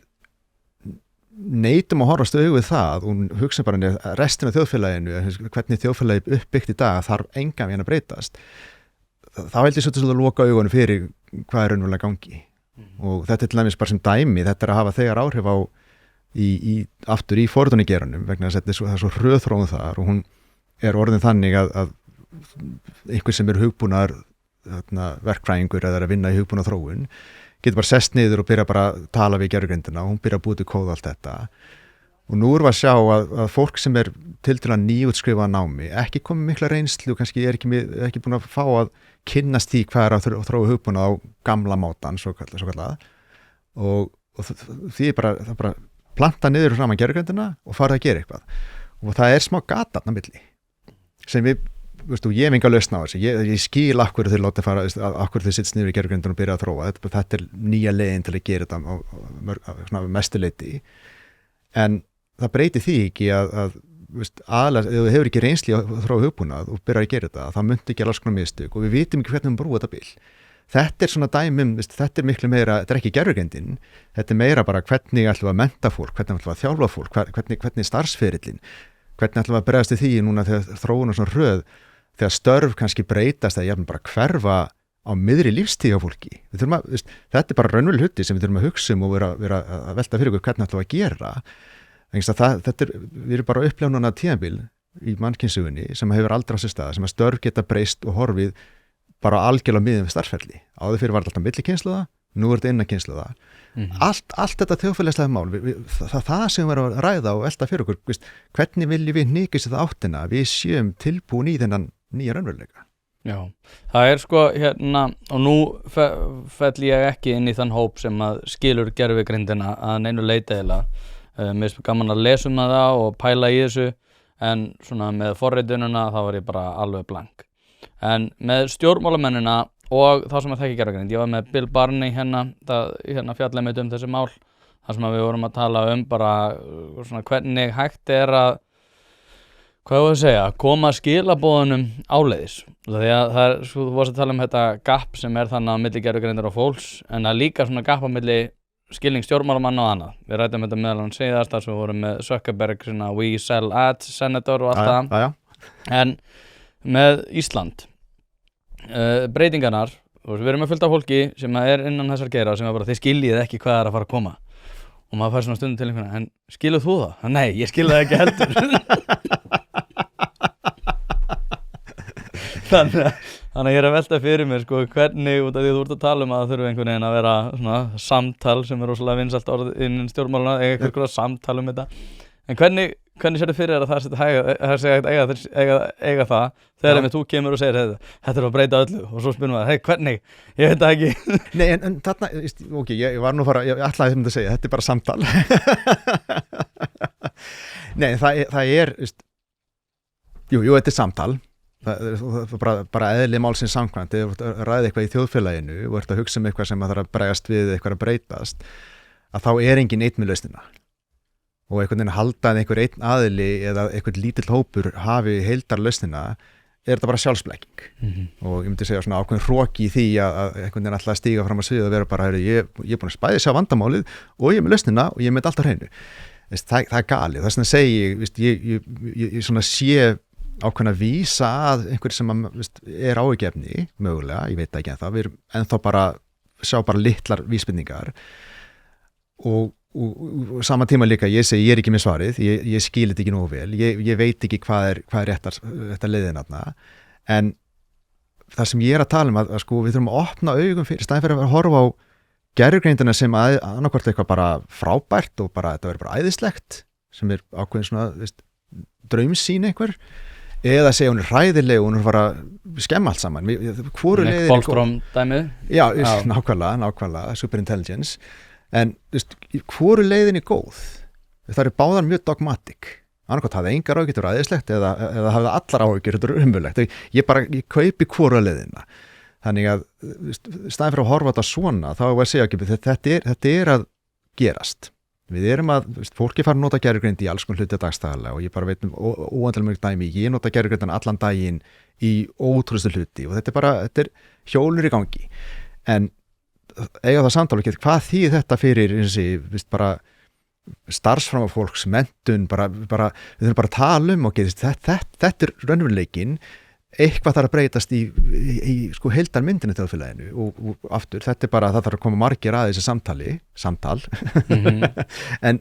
neitum að horfast augu við það og hugsa bara restina af þjóðfélaginu, hvernig þjóðfélagi uppbyggt í dag þarf engan veginn að breytast, þá held ég svolítið að loka augunum fyrir hvað raunverulega gangi. Og þetta til dæmis bara sem dæmi, þetta að hafa þegar áhrif á aftur í forðunigeiranum, vegna þess að það svo hröðþróun þar, og hún orðin þannig að einhver sem hugbúnar verkfræðingur eða að vinna í hugbúnar þróun getur bara sest niður og byrja bara að tala við gervigreindina, og hún byrja að búa til kóða allt þetta. Og nú erum við að sjá að fólk sem tiltölulega nýútskrifa námi, ekki komið mikla reynslu og kannski ekki búin að fá að kynnast því hvað að þróa hugbúna á gamla mátan, svo kallað, og því það bara planta niður framan gervigreindina og fara að gera eitthvað. Og það smá gata þarna milli, sem ég hef enga lausn á þessu, ég skil akkur þau láta fara, akkur þau sittst niður í gervigreindina og byrja að þróa, þetta nýja leiðin til að gera þetta á mestu leyti, en það breyti því ekki að aðalega, ef þú hefur ekki reynsli að þróa hugbúnað og byrja að gera þetta, það myndi ekki alls konar mistök, og við vitum ekki hvernig við brúa þetta bil. Þetta svona dæmum, þetta miklu meira, þetta ekki gervigreindin, þetta meira bara hvernig ætlum við að mennta fólk, hvernig ætlum við að þjálfa fólk, hvernig starfsferillin, hvernig ætlum við að bregðast við því núna þegar þróun er svona hröð, þegar störf kannski breytast eða jafnvel bara hverfa á miðri lífstíð á fólki. Þetta bara raunveruleg hluti sem við þurfum að hugsa og vera að velta fyrir okkur hvernig ætlum við að gera. Við erum bara að upplefa núna tímabil í mannkynssögunni sem hefur aldrei á sér stað, sem að störf geta breyst og horfið bara algjörlega miðum við starfsferli. Áður fyrir var alltaf millikynslaða, nú er þetta innan kynsluða. Allt þetta þjóðfélagslega mál, það sem við erum að ræða og velta fyrir okkur, hvernig viljum við hnikast þetta áttina, við séum tilbúin í þennan nýja raunveruleika. Já, það er sko hérna, og nú fell ég ekki inn í þann hóp sem að skilur gervigreindina að neinu leyti eða mér finnst gaman að lesa það og pæla í þessu, en svona með forritununa þá var ég bara alveg blank. En með stjórnmálamennina og þá sem að þekki gervigreind, ég var með Bill Barney hérna fjallaði með þessi mál, þar sem að við vorum að tala bara svona hvernig hægt að hvað var að segja, koma skilaboðunum áleiðis. Því að það sko, þú varst að tala þetta gap sem þannig á milli gervigreindar og fólks, en það líka svona gap á milli skilning stjórnmálamanna og annað. Við ræddum þetta meðal hann síðast þar sem við vorum með Zuckerberg, svona We Sell Ads, senator og allt það. En með Ísland, breytingarnar, og við erum með fullt af fólki sem innan þessar geira sem bara þið skiljið ekki hvað að fara að koma. Og maður fær svona stundum til einhvern veginn, en skilur þú það? Nei, ég skil það ekki heldur. Þannig að ég er að velta fyrir mér sko, hvernig, út af því þú ert að tala að það þurfi einhvern veginn að vera svona samtal sem rosalega vinsælt orð innan stjórnmálana, eitthvað samtal þetta. En hvernig sér þið fyrir að það sé eiga það þegar einmitt þú kemur og segir þetta að breyta öllu og svo spyrum við hvernig, ég veit það ekki. Nei, en þarna, ok, ég var nú ég ætlaði að segja, þetta bara samtal. Nei, það jú, þetta samtal. Það bara eðli málsins samkvæmt, ef ræði eitthvað í þjóðfélaginu og ert að hugsa eitthvað sem að það að bregast við eitthvað að breytast, að þá engin einn með lausnina. Og einhvern veginn halda að einhver einn aðili eða einhvern lítill hópur hafi heildar lausnina, þetta bara sjálfsblekking. Og ég myndi segja svona ákveðin hroki í því að einhvern veginn alltaf stíga fram að svið og vera bara, ég er búin að spæði sjá vandamálið og ég er með lausnina og ég er með allt á hreinu. Það galið, það sem segi ég svona sé ákveðin að vísa að einhver sem áhyggjuefni, mögulega, ég veit það ekki ennþá, við erum ennþá sjá bara litlar vísbendingar og sama tíma líka, ég segi, ég er ekki með svarið, ég skil þetta ekki nógu vel, ég veit ekki hvað er réttar leiðin þarna, en það sem ég er að tala að sko, við þurfum að opna augum fyrir, staðinn fyrir að horfa á gervigreindina sem annarkvort eitthvað bara frábært og þetta verður bara æðislegt, sem ákveðin svona, draumsýn einhver, eða segja hún hræðileg og hún fara að skemma allt saman. Hvoru leiðin Bólström dæmið? Já, nákvæmlega, superintelligence. En hvoru leiðin góð? Það eru báðar mjög dogmatic. Annarkvæmt hafði engar áhyggjur æðislegt eða hafði allar áhyggjur, þetta er umhverfilegt. Ég kaupi hvoru leiðina. Þannig að staðinn fyrir að horfa þetta svona, þá er að segja ekki, þetta er að gerast. Við erum fólki fara að nota gervigreind í alls konar hluti dagstæðarlega og ég bara veit óendanlega mörg dæmi, ég nota gervigreindan allan daginn í ótrústu hluti og þetta er hjólur í gangi. En eiga það samtal ekki, hvað þýðir þetta fyrir bara starfsframa fólks, menntun, við þurfum bara að tala og þetta er raunveruleikinn, eitthvað þarf að breytast í sko heildarmyndinni þjóðfélaginu og aftur, þetta það þarf að koma margir að þessi samtal en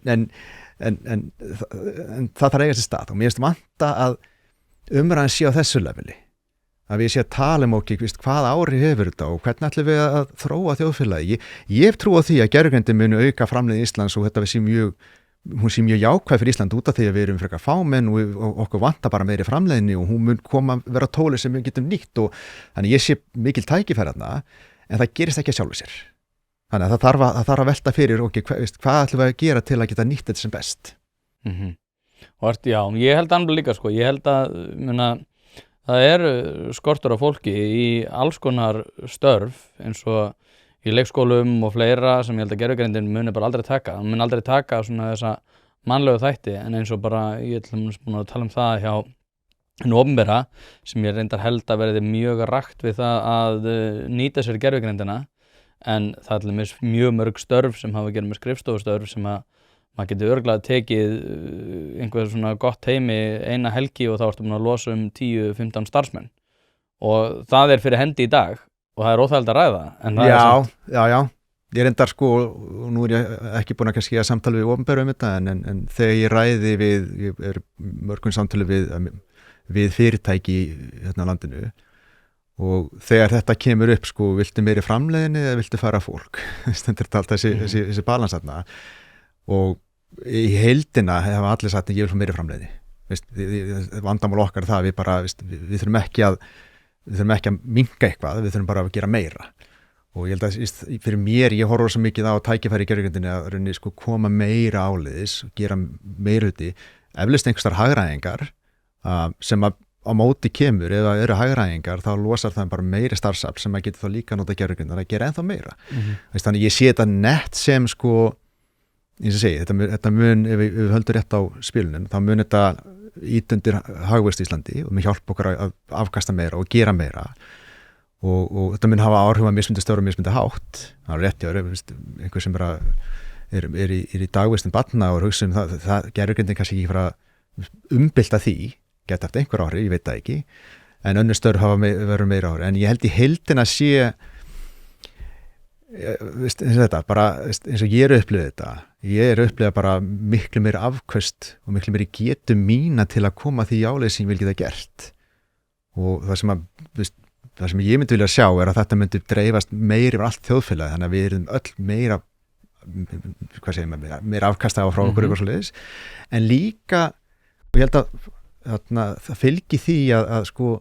það þarf að eiga sér stað og mér finnst vanta að umræðan sé á þessu leveli, að við sé að tala hvað áhrif hefur þetta og hvernig ætlum við að þróa þjóðfélagi. Ég hef trú á því að gervigreindin muni auka framleiðni Íslands og þetta hún sé mjög jákvæð fyrir Ísland út af því að við erum frekar fámenn og okkur vantar bara meiri framleiðni og hún mun vera tóli sem við getum nýtt og þannig ég sé mikil tækifæri þarna en það gerist ekki að sjálfu sér. Þannig að það þarf að velta fyrir hvað ætlum við að gera til að geta nýtt þetta sem best. Og já, ég held annað líka sko, ég held að það skortur á fólki í alls konar störf eins og í leikskólum og fleira sem ég held að gervigreindin muni bara aldrei taka. Hún mun aldrei taka svona þessa mannlegu þætti en eins og bara, ég ætlum að tala það hjá hinu opinbera sem ég reyndar held að verði mjög rakt við það að nýta sér gervigreindina en það mjög mörg störf sem hafa gerð með skrifstofustörf sem að maður getur örugglega tekið einhver svona gott heimi eina helgi og þá ertu búin að losa 10-15 starfsmenn og það fyrir hendi í dag og það óþægilegt að ræða. Já. Ég reyndar sko, og nú ég ekki búin að kannski að samtala við opinberu þetta en þegar ég ræði ég er mörgum samtali við fyrirtæki í landinu og þegar þetta kemur upp sko, viltu meiri framleiðinni eða viltu fara fólk stendur þetta alltaf þessi balans þarna og í heildina hefa allir sagt að ég vil fá meiri framleiðinni vandamál okkar það við bara við þurfum ekki að minnka eitthvað, við þurfum bara að gera meira og ég held að fyrir mér, ég horfður svo mikið á tækifæri í gerðurgrindinni að raunni sko koma meira áleiðis og gera meira hluti, eflaust einhverstar hagræðingar sem að á móti kemur, ef það eru hagræðingar þá losar það bara meiri starfsafl sem að geta þá líka nota gerðurgrindar að gera ennþá meira þannig ég sé þetta nett sem sko eins og segi, þetta mun ef við höldum rétt á spilunum, þá mun þetta ítundir hagvöxt Íslandi og mun hjálpa okkur að afkasta meira og gera meira og þetta mun hafa áhrif að mismundi stóra og mismundi hátt það er rétt, einhver sem er í dagvistin barna og hugsa það gerðurgrindin kannski ekki fara umbylta því geta eftir einhver áhrif, ég veit það ekki en önnur störf hafa verið meira áhrif en ég held í heildina sé eins og þetta bara eins og ég upplifað bara miklu meira afköst og miklu meira getu mína til að koma því áleið sem ég vil geta gert og það sem ég myndi vilja sjá er að þetta myndi dreifast meira yfir allt þjóðfélagi þannig að við erum öll meira afkasta á frá okkur eitthvað svoleiðis en líka og ég held að það fylgi því að sko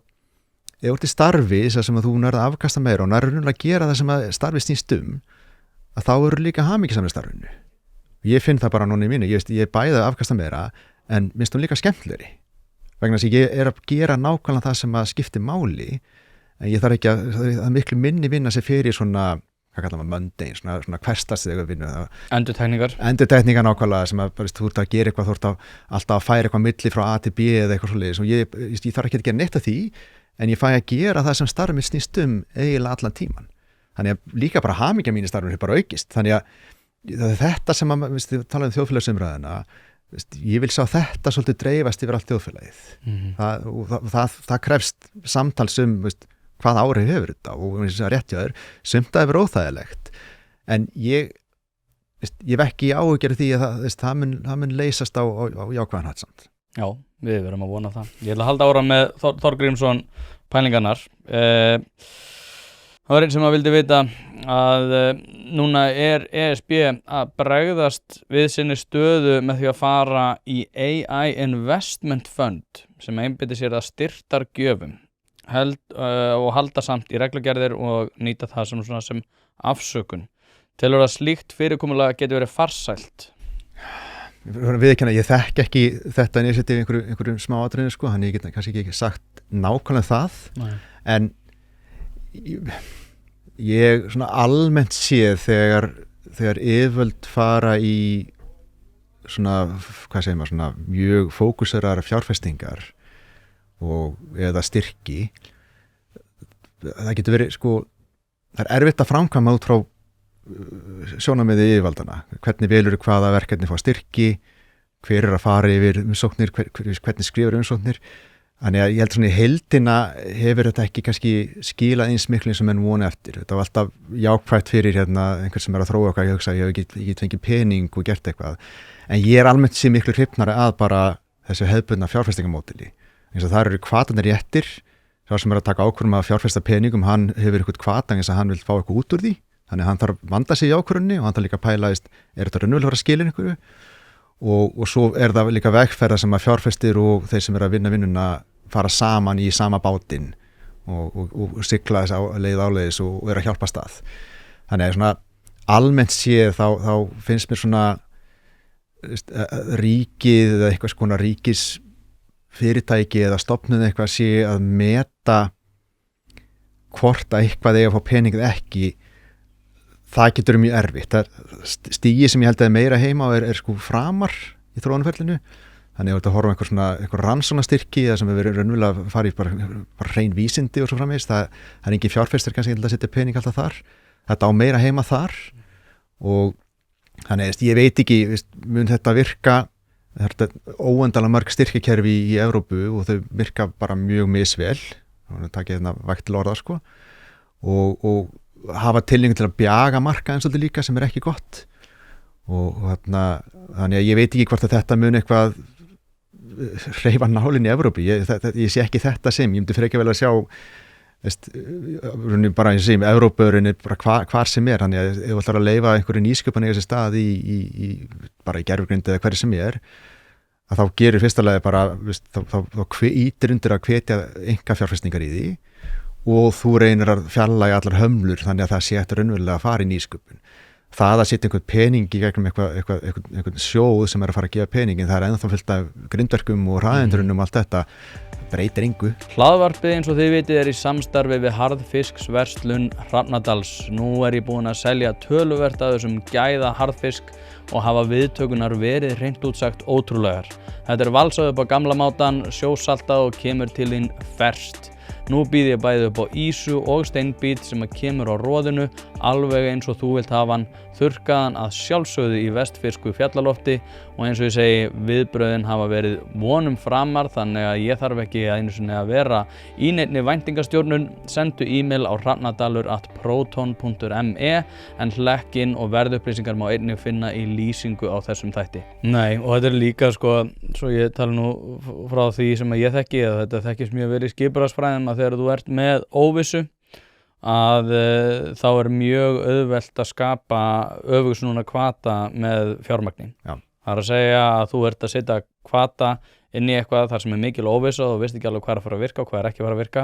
ef þú ert í starfi sem að þú nærð að afkasta meira og nærður að gera það sem að starfi snýst að þá eru líka hamingjusamir starfinu ég finn það bara núna í mínu ég bæði að afkasta meira en minnst líka skemmtlegri vegna þess að ég er að gera nákvæmlega það sem að skipti máli en ég þarf ekki að miklu minni vinna sér fyrir svona hvað kallar maður mundane, svona hverstast þegar vinnu endurtekningar nákvæmlega sem að þú ert að gera eitthvað, þú ert alltaf að færa eitthvað milli frá A til B eða eitthvað svoleiðis og ég þarf ekki að gera neitt af því en ég fæ að gera það sem starfið mitt snýst eiginlega allan tíman þannig að líka bara hamingja mín í starfinu bara aukist þannig að þetta sem að tala þjóðfélagsumræðina ég vil sjá þetta svolítið dreifast yfir allt þjóðfélagið það krefst samtals hvað áhrif hefur þetta og eins og rétt hjá þér sumt að hefur óþægilegt en ég vekki áhyggjur því að það mun leysast á jákvæðan hátt samt. Já, við verum að vona það. Ég ætla að halda ára með Þór Grímsson pælingarnar. Það var einn sem að vildi vita að núna er ESB að bregðast við sinni stöðu með því að fara í AI Investment Fund sem einbyttir sér að styrktargjöfum og halda samt í reglugerðir og nýta það sem afsökun. Telur að slíkt fyrirkomulega getur verið farsælt? Ég þekki ekki þetta en ég seti einhverjum smá atriðinu sko, þannig ég get kannski ekki sagt nákvæmlega það. Nei. En ég svona almennt séð þegar yfirvöld fara í svona, hvað segir maður, svona mjög fókuseraðar fjárfestingar eða styrki það getur verið sko það er erfitt að framkvæma út frá sjónarmiði yfirvaldana hvernig velur hvaða verkefni fá styrki hver er að fara yfir umsóknir hvernig skrifur umsóknir þannig að ég held svona í heildina hefur þetta ekki kannski skilað eins miklu sem enn voni eftir þetta var alltaf jákvætt fyrir einhver sem er að þróa okkar ég hugsa ég get fengið pening og gert eitthvað en ég er almennt sér miklu hrifnari að bara þessu hefðbundna fjárfestingamódeli eins og það eru hvatanir réttir sá sem er að taka ákvörðum að fjárfesta peningum hann hefur eitthvað hvatan eins að hann vil fá eitthvað út úr því þannig að hann þarf að vanda sig í ákvörðunni og hann þarf líka að pæla er þetta raunverulega að skila einhverju og svo er það líka vegferða sem að fjárfestir og þeir sem er að vinna vinnuna fara saman í sama bátinn og sigla þess leið áleiðis og er að hjálpa stað þannig að svona almennt séð þá finnst mér svona ríkið eða eitthvað svona ríkis fyrirtæki eða stofnun eitthvað sé að meta hvort að eitthvað eigi að fá pening eða ekki það getur mjög erfitt stigið sem ég held að meira heima er sko framar í þróunarferlinu þannig að þetta horfa einhver rannsóknarstyrki eða sem hefur verið raunverulega að fara í bara hrein vísindi og svo framvegis það er engin fjárfestir kannski að setja pening alltaf þar þetta á meira heima þar og þannig að ég veit ekki mun þetta virka þetta er óendalega mörg styrkikerfi í Evrópu og þau virka bara mjög misvel og það takið hérna vægt til orða sko og hafa tilhengu til að bjaga markaðinn svolítið líka sem er ekki gott og þannig að ég veit ekki hvort að þetta mun eitthvað hreyfa nálinn í Evrópu ég sé ekki þetta sem, ég myndi frekar vel að sjá bara eins og segjum, Evrópurinn bara hvar sem þannig að ef þú ætlar að leyfa einhverju nýsköpun eiga sér stað bara í gervigreind eða hverju sem að þá gerir fyrstulega bara þá ítir undir að hvetja einkafjárfestingar í því og þú reynir að fjarlægja allar hömlur þannig að það sé eftir raunverulega að fara í nýsköpun. Það að setja einhvern pening í gegnum einhvern sjóð sem að fara að gefa peningin, það ennþá fullt af grindverkum og hraðendurinnum og allt þetta breytir engu. Hlaðvarpið eins og þið vitið í samstarfi við harðfisksverslun Hrafnadals. Nú ég búinn að selja töluvert af þessum gæða harðfisk og hafa viðtökunar verið hreint út sagt ótrúlegar. Þetta valsað upp á gamla mátan, sjósaltað og kemur til þín ferskt. Nú býð ég bæði upp á ísu og steinbít sem kemur á roðinu, alveg eins og þú vilt hafa hann, þurrkaðan að sjálfsögðu í vestfirsku fjallalofti og eins og ég segi, viðbrögðin hafa verið vonum framar þannig að ég þarf ekki einu sinni að vera í neinni væntingastjórnun. Sendu e-mail á hrafnadalur@proton.me en hlekkin og verðupplýsingar má einnig finna í lýsingu á þessum þætti. Nei, og þetta líka svo ég tala nú frá því sem ég þekki, að þetta þekkist mjög vel í skipulagsfræðum að þegar þú ert með óvissu að þá mjög auðvelt að skapa öfugsnúna hvata með fjármagni. Já. Það að segja að þú ert að setja hvata inn í eitthvað þar sem mikil óvissa og þú veist ekki alveg hvað að fara að virka og hvað ekki að fara að virka,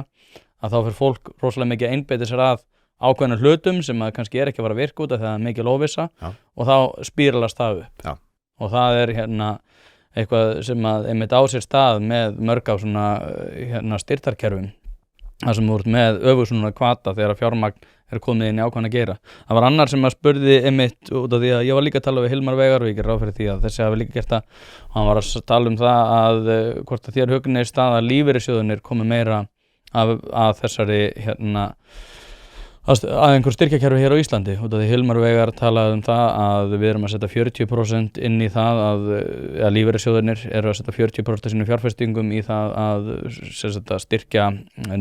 að þá fyrir fólk rosalega mikið að einbeita sér að ákveðnum hlutum sem að kannski ekki að fara að virka út af því að mikil óvissa. Já. Og þá spíralast það upp. Já. Og það eitthvað sem að einmitt á sér stað með mörg af svona styrktarkerfum. Það sem voru með öfugsnúna hvata þegar fjármagn komið inn í ákveðna geira. Það var annar sem að spurði einmitt út af því að ég var líka að tala við Hilmar Veigar og ég ráð fyrir því að þessi hafi líka gert það og hann var að tala það að hvort að þér hugnir stað að lífeyrissjóðunir komi meira að þessari að einhver styrkjakerfi hér á Íslandi út af því Hilmar Veigar talaði það að við erum að setja 40% inn í það að lífeyrissjóðirnir eru að setja 40% af sínum fjárfestingum í það að styrkja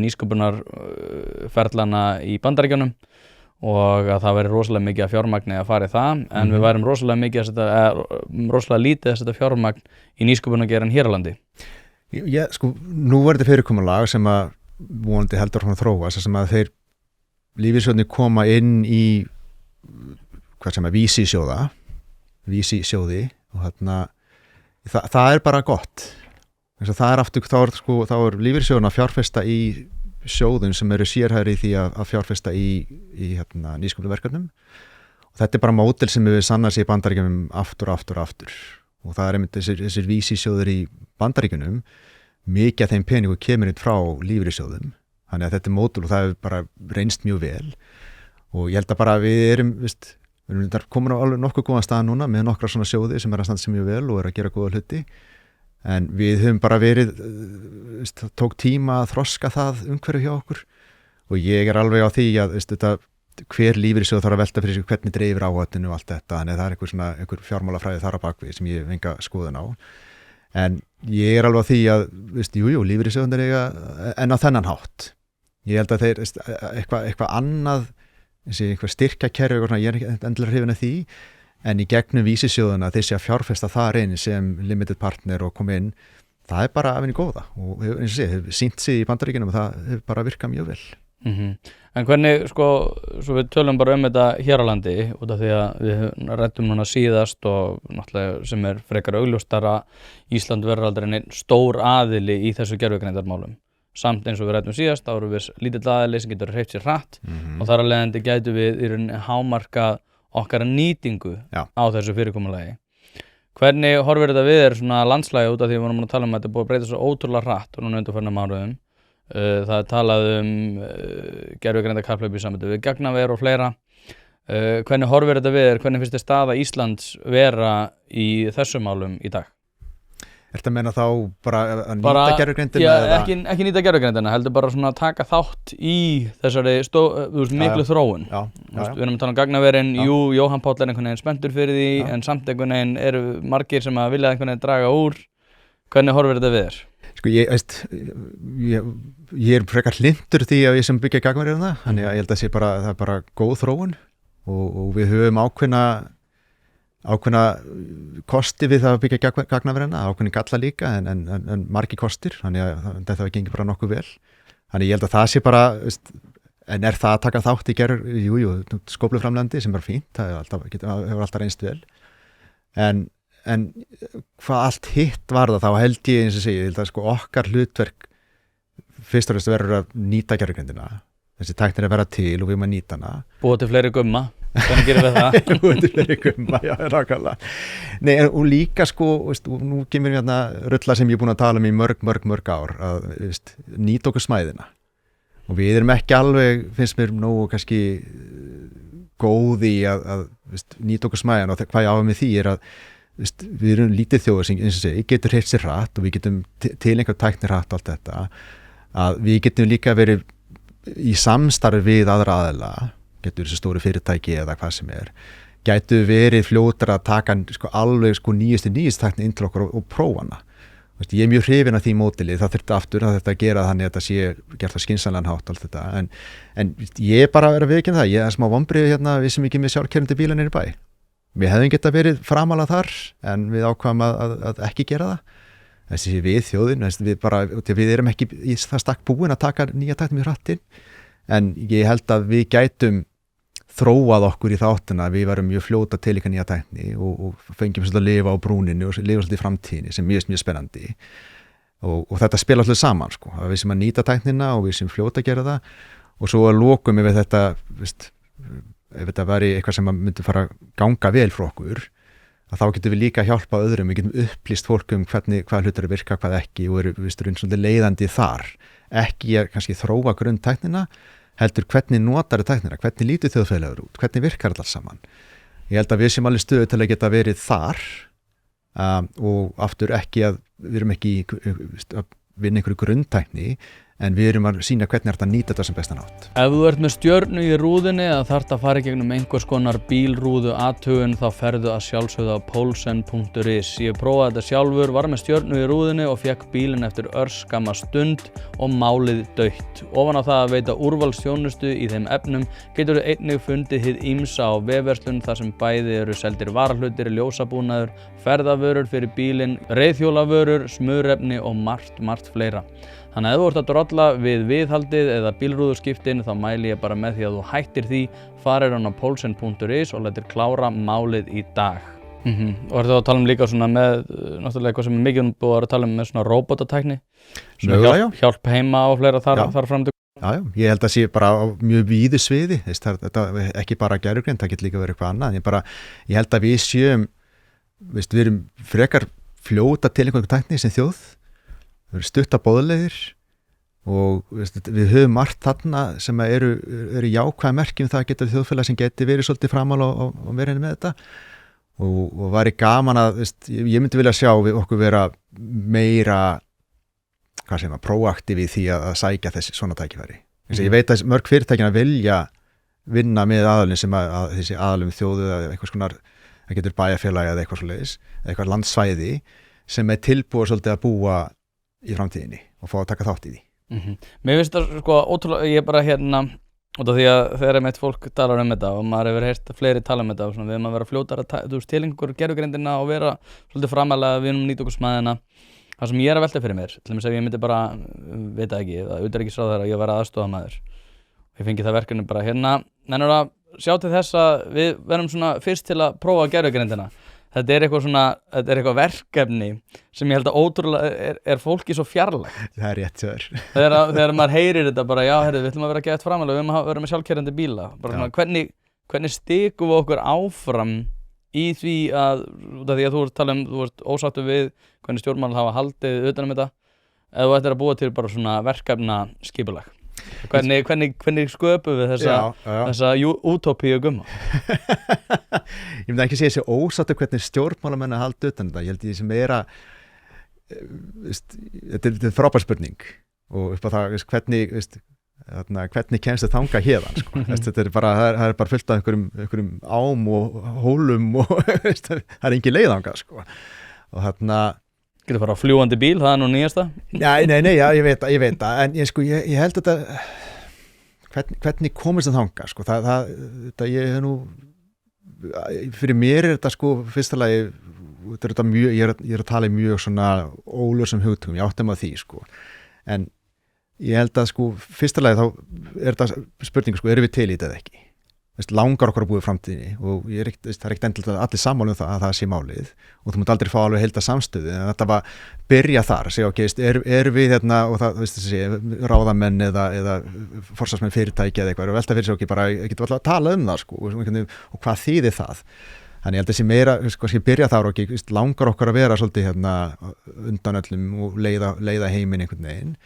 nýsköpunarferlana í Bandaríkjunum og að það væri rosalega mikið að fjármagni að fara í það en við værum rosalega lítið að setja fjármagn í nýsköpunargeirann hér á landi. Nú var þetta fyrirkomulag sem að vonandi heldur hún að þróast sem að þeir lífeyrissjóðirnir koma inn í hvað sem vísisjóði og það bara gott. Það aftur, þá lífeyrissjóðurinn að fjárfesta í sjóðum sem eru sérhæfðir í því að fjárfesta í nýsköpunarverkefnum og þetta bara módel sem við sannað sér í Bandaríkjunum aftur og það einmitt þessir vísisjóðir í Bandaríkjunum mikið af þeim peningu kemur inn frá lífeyrissjóðum. Þannig að þetta módul og það hefur bara reynst mjög vel og ég held að bara við erum komin á alveg nokkuð góðan stað núna með nokkra svona sjóði sem að standa sig mjög vel og að gera góða hluti en við höfum bara verið, tók tíma að þroska það umhverju hjá okkur og ég alveg á því að hver lífeyrissjóð þarf að velta fyrir sig hvernig dreifir áhættinu og allt þetta, þannig að það einhver fjármálafræði þar á bakvið sem ég hef enga skoðun á. En ég alveg á því að, lífeyrissjóðunir eiga en á þennan hátt. Ég held að þeir eitthvað annað, eitthvað styrkjakerfi, ég ekki endilega hrifin af því, en í gegnum vísisjóðuna þeir sé að fjárfesta þar inn sem limited partner og koma inn, það bara af henni góða og eins og sé, hefur sýnt sig í Bandaríkjunum og það hefur bara virkað mjög vel. En hvernig, svo við tölum bara þetta hér á landi út af því að við ræddum núna síðast og náttúrulega sem frekar augljóstara Ísland verður aldrei einn stór aðili í þessu gervigreindarmálum. Samt eins og við ræddum síðast, þá erum við lítill aðili sem getur hreyft sér hratt og þar af leiðandi gætu við í rauninni hámarka okkar nýtingu á þessu fyrirkomulagi. Hvernig horfir þetta við svona landslægi út af því að við vorum að tala að þetta búið að breyta svo ótrúlega hratt og núna undanfarnum árum. Það talað gervigreindarkapphlaup í sambandi við gagnaver og fleira. Hvernig horfir þetta við hvernig finnst þér staða Íslands vera í þessum málum í dag? Ertu að meina þá bara að nýta gervigreindina? Já, ekki nýta gervigreindina, heldur bara svona að taka þátt í þessari miklu þróun. Við erum að tala gagnaverin, Jóhann Páll einhvern veginn spenntur fyrir því, en samt einhvern veginn eru margir sem að vilja einhvern veginn draga úr. Hvernig horfir þetta við þér? Ég frekar hlindur því að ég sem byggja gagnaverina, þannig að ég held að það bara góð þróun og við höfum ákveðna kosti við það að byggja gagnaverina, ákveðni galla líka en margir kostir, þannig að þetta gengir bara nokkuð vel Þannig ég held að það sé bara, en það að taka þátt í skófluframlandi sem fínt, það hefur alltaf reynst vel, en hvað allt hitt var það, þá held ég, eins og segja, ég held að okkar hlutverk fyrst og fremst verður að nýta gervigrindina, þessi tæknin að vera til og við erum að nýta hana. Búið til fleiri gumma, hvernig gerum við það? Búið til fleiri gumma, já, nákvæmlega. Nei, og líka nú kemur hérna rulla sem ég er búin að tala í mörg ár, að nýta okkur smæðina. Og við erum ekki alveg, finnst mér nógu kannski góð í að nýta okkur smæðina, og hvað ég áfum með því að við erum lítið þjóðar sem, eins og segja, getur hreift sér hratt og við getum til einhver tæknir hratt og allt þetta, að við getum líka verið í samstarfi við aðra aðila, getur þessi stóru fyrirtæki eða hvað sem gætu verið fljótar að taka alveg nýjustu tækni inn til okkur og prófa hana. Ég er mjög hrifinn af því módeli, það þurfti að gera þannig að þetta sé gert á skynsamlegan hátt og allt þetta, en ég er bara að vera viðurkenna það, ég er smá vonbrigði hérna, við sem ekki með sjálfkeyrandi bíla niður í bæ. Við hefðum geta verið framalað þar, en við ákvaðum að ekki gera það. Þessi við þjóðin, við erum ekki í það stakk búin að taka nýja tækni mjög hratt inn, en ég held að við gætum þróað okkur í þáttina, við varum mjög fljóta til líka nýja tækni og fengjum að lifa á brúninu og lifa svolítið í framtíðinni sem mjög spennandi og þetta spila alltaf saman, að við sem að nýta tæknina og við sem fljóta að gera það og svo að lokum ef þetta, ef þetta væri eitthvað sem myndi fara að ganga vel frá okkur, að þá getum við líka hjálpa öðrum, við getum upplýst fólk hvað hlutur virka, hvað ekki og erum leiðandi þar, ekki kannski þróa grunntæknina, heldur hvernig notar tæknina, hvernig lítur þjóðfélagur út, hvernig virkar allar saman. Ég held að við sem alveg stöðu til að geta verið þar og aftur ekki að við erum ekki að vinna einhverju grunntækni, en við erum að sýna hvernig þetta nýta þetta sem bestan átt. Ef þú ert með stjörnu í rúðinni eða þarft að fara í gegnum einhvers konar bílrúðu athugun, þá ferðu að sjálfsögðu á polsen.is. Ég prófaði þetta sjálfur, var með stjörnu í rúðinni og fekk bílinn eftir örskamma stund og málið dautt. Ofan á það að veita úrvalsþjónustu í þeim efnum getur þú einnig fundið hið ýmsa á vefverslun þar sem bæði eru seldir varahlutir, ljósabúnaður, ferðavörur fyrir bílinn, reiðhjólavörur, smurefni og margt fleira. Þannig að ef þú ert að drolla við viðhaldið eða bílrúðuskiptin, þá mæli ég bara með því að þú hættir því, farir á polsen.is og letir klára málið í dag. Og ertu að tala líka svona með, náttúrulega eitthvað sem mikið búið að tala með svona róbótatækni, hjálp heima og fleira þar fram til. Já, ég held að sé bara á mjög víðu sviði, þetta ekki bara gervigreind, það getur líka verið eitthvað annað, ég held að við séum, við erum frekar fljóta til einhverjum tækni sem þjóð, við erum stutta boðleiðir og við höfum margt þarna sem eru jákvæða merki það að geta þjóðfélag sem geti verið svolítið framal og verið með þetta og væri gaman að, ég myndi vilja sjá við okkur vera meira, hvað segir maður, próaktív í því að sækja þessi svona tækifæri. Ég veit að mörg fyrirtækina vilja vinna með aðalinn sem að þessi aðalum þjóðu eða eitthvað skonar, það getur bæjarfélagi eða eitthvað svoleiðis, eða eitthvað landsvæði sem tilbúið svolítið að búa í framtíðinni og fá að taka þátt í því. Mér finnst það ótrúlega, ég bara út af því að þegar meitt fólk talar þetta og maður hefur heyrt fleiri tala þetta og svona, við erum að vera fljótar að til einhver gervigreindina og vera svolítið framalega, við erum nýta okkur smæðina. Það sem ég er að velta fyrir mér, til dæmis ef ég myndi bara, veit það ekki, það utanríkisráðherra að ég væri aðstoðarmaður og ég fengi það verkefni bara nennir að sjá til þess að við verum svona fyrst til að prófa gervigreindina. Þetta er eitthvað verkefni sem ég held að ótrúlega er fólki svo fjarlægt. Það er rétt þér. Þegar maður heyrir þetta bara, já, við ætlum að vera gett framalega, við ætlum að vera með sjálfkeyrandi bíla. Bara svona, hvernig stikum við okkur áfram í því að þú ert tala þú ert ósáttur við hvernig stjórnmál hafa haldið utan þetta, eða þú ættir að búa til bara svona verkefna skipulag. Hvernig sköpum við þessa útópíu gumma? Ég myndi ekki segja þessi ósáttu hvernig stjórnmálamenn að halda utan þetta. Ég held því sem þetta er frábær spurning og upp á það hvernig kemst þetta þangað héðan þetta er bara fullt af einhverjum ám og hólum og það er engin leið þangað og þarna getur bara á fljúgandi bíl, það er nú nýjasta? Nei, já, ég veit það, en ég held að hvernig komist það þangað, ég hef nú, fyrir mér er þetta fyrsta lagi, ég er að tala í mjög svona óljósum hugtökum, ég áttum að því, en Ég held að sko, fyrsta lagi þá er þetta spurning sko, erum við til í þetta eða ekki? Langar okkur að búið framtíðinni og það er ekkert endilega allir sammála það að það sé málið og þú mútt aldrei fá alveg heilda samstöðu en þetta var byrja þar, segja ok, er við hérna og það, þessi ráðamenn eða forsvarsmenn fyrirtæki eða eitthvað og velta fyrir sig ok, bara getum alltaf að tala það sko og hvað þýðir það þannig ég held að þessi meira, sko, byrja þar ok, langar okkur að vera svolítið hérna undan öllum og leiða heiminn einhvern veginn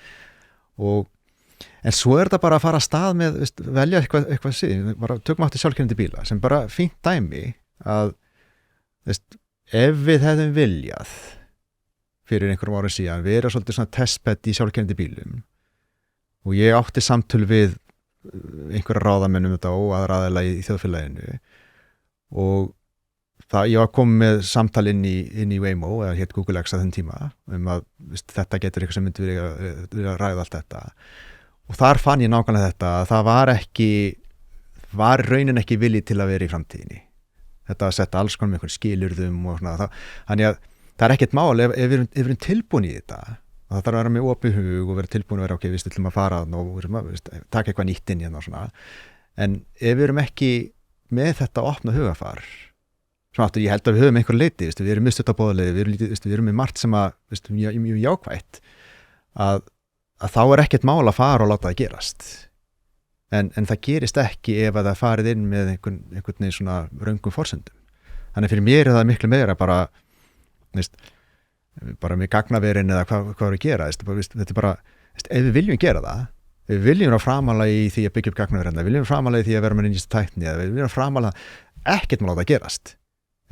en svo er þetta bara að fara að stað með velja eitthvað síðan, bara tökum átti sjálfkeyrandi bíla sem bara fínt dæmi að ef við hefðum viljað fyrir einhverjum árum síðan vera svolítið svona testbed í sjálfkeyrandi bílum og ég átti samtöl við einhverja ráðamenn þetta og aðra aðeila í þjóðfélaginu og ég var komið með samtal inn í Waymo eða hétt Google X að þenn tíma að þetta getur eitthvað sem myndi verið að ræða allt þetta og þar fann ég nákvæmlega þetta að það var raunin ekki viljið til að vera í framtíðinni þetta að setja alls konar með einhvern skilurðum og svona þannig að það er ekkert mál ef við erum tilbúin í þetta og það þarf að vera með opið hug og vera tilbúin að vera ok, við stillum að fara og taka eitthvað nýtt inn hérna og svona en ef við erum ekki með þetta opna hugafar svona aftur ég held að við höfum einhver leiti við erum mistut á bóðalegi, við erum með margt sem að mjög jákvætt að þá er ekkert mál að fara og láta það gerast en það gerist ekki ef að það farið inn með einhvern svona röngum forsendum þannig fyrir mér er það miklu meira bara með gagnaverin eða hvað er að gera þetta er bara, ef við viljum gera það ef við viljum vera framalega í því að byggja upp gagnaverin við viljum framalega í því að vera með nýjastu tækni eða við viljum framalega ekkert mál að það gerast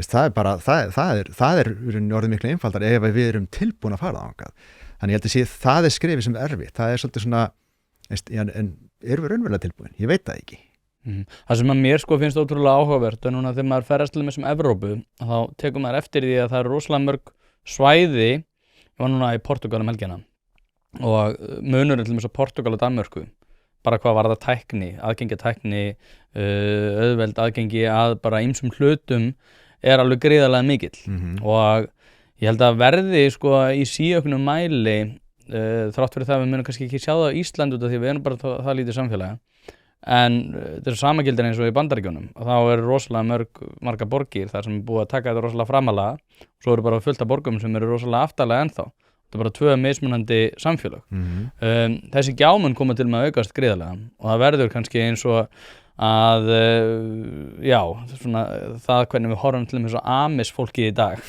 það er bara, það er orðið miklu einfaldar ef við erum tilbúin að fara þangað þannig ég held að sé það er skrifið sem er erfitt það er svolítið svona en erum við raunverulega tilbúin? Ég veit það ekki Það sem að mér sko finnst ótrúlega áhugavert og núna þegar maður ferðast til þessum Evrópu þá tekur maður eftir því að það eru rosalega mörg svæði ég var núna í Portúgal helgina og munurinn til þess að Portúgal og Danmörku bara hvað var það tækni, aðgengi að tækni auðveld aðgengi að bara ýmsum hlutum er alveg gríðarlega mikill og ég held að verði sko í síauknum mæli þrátt fyrir það við munum kannski ekki sjá það á Íslandi út af því við erum bara það lítið samfélagi en þetta er sama gildir eins og í Bandaríkjunum og þá eru rosalega marga borgir þar sem er búið að taka þetta rosalega framalega og svo eru bara fullt af borgum sem eru rosalega aftarlega ennþá þetta er bara 2 mismunandi samfélög þessi gjámun koma til með að aukast gríðarlega og það verður kannski eins og að svona, það hvernig við horfum til með amis fólki í dag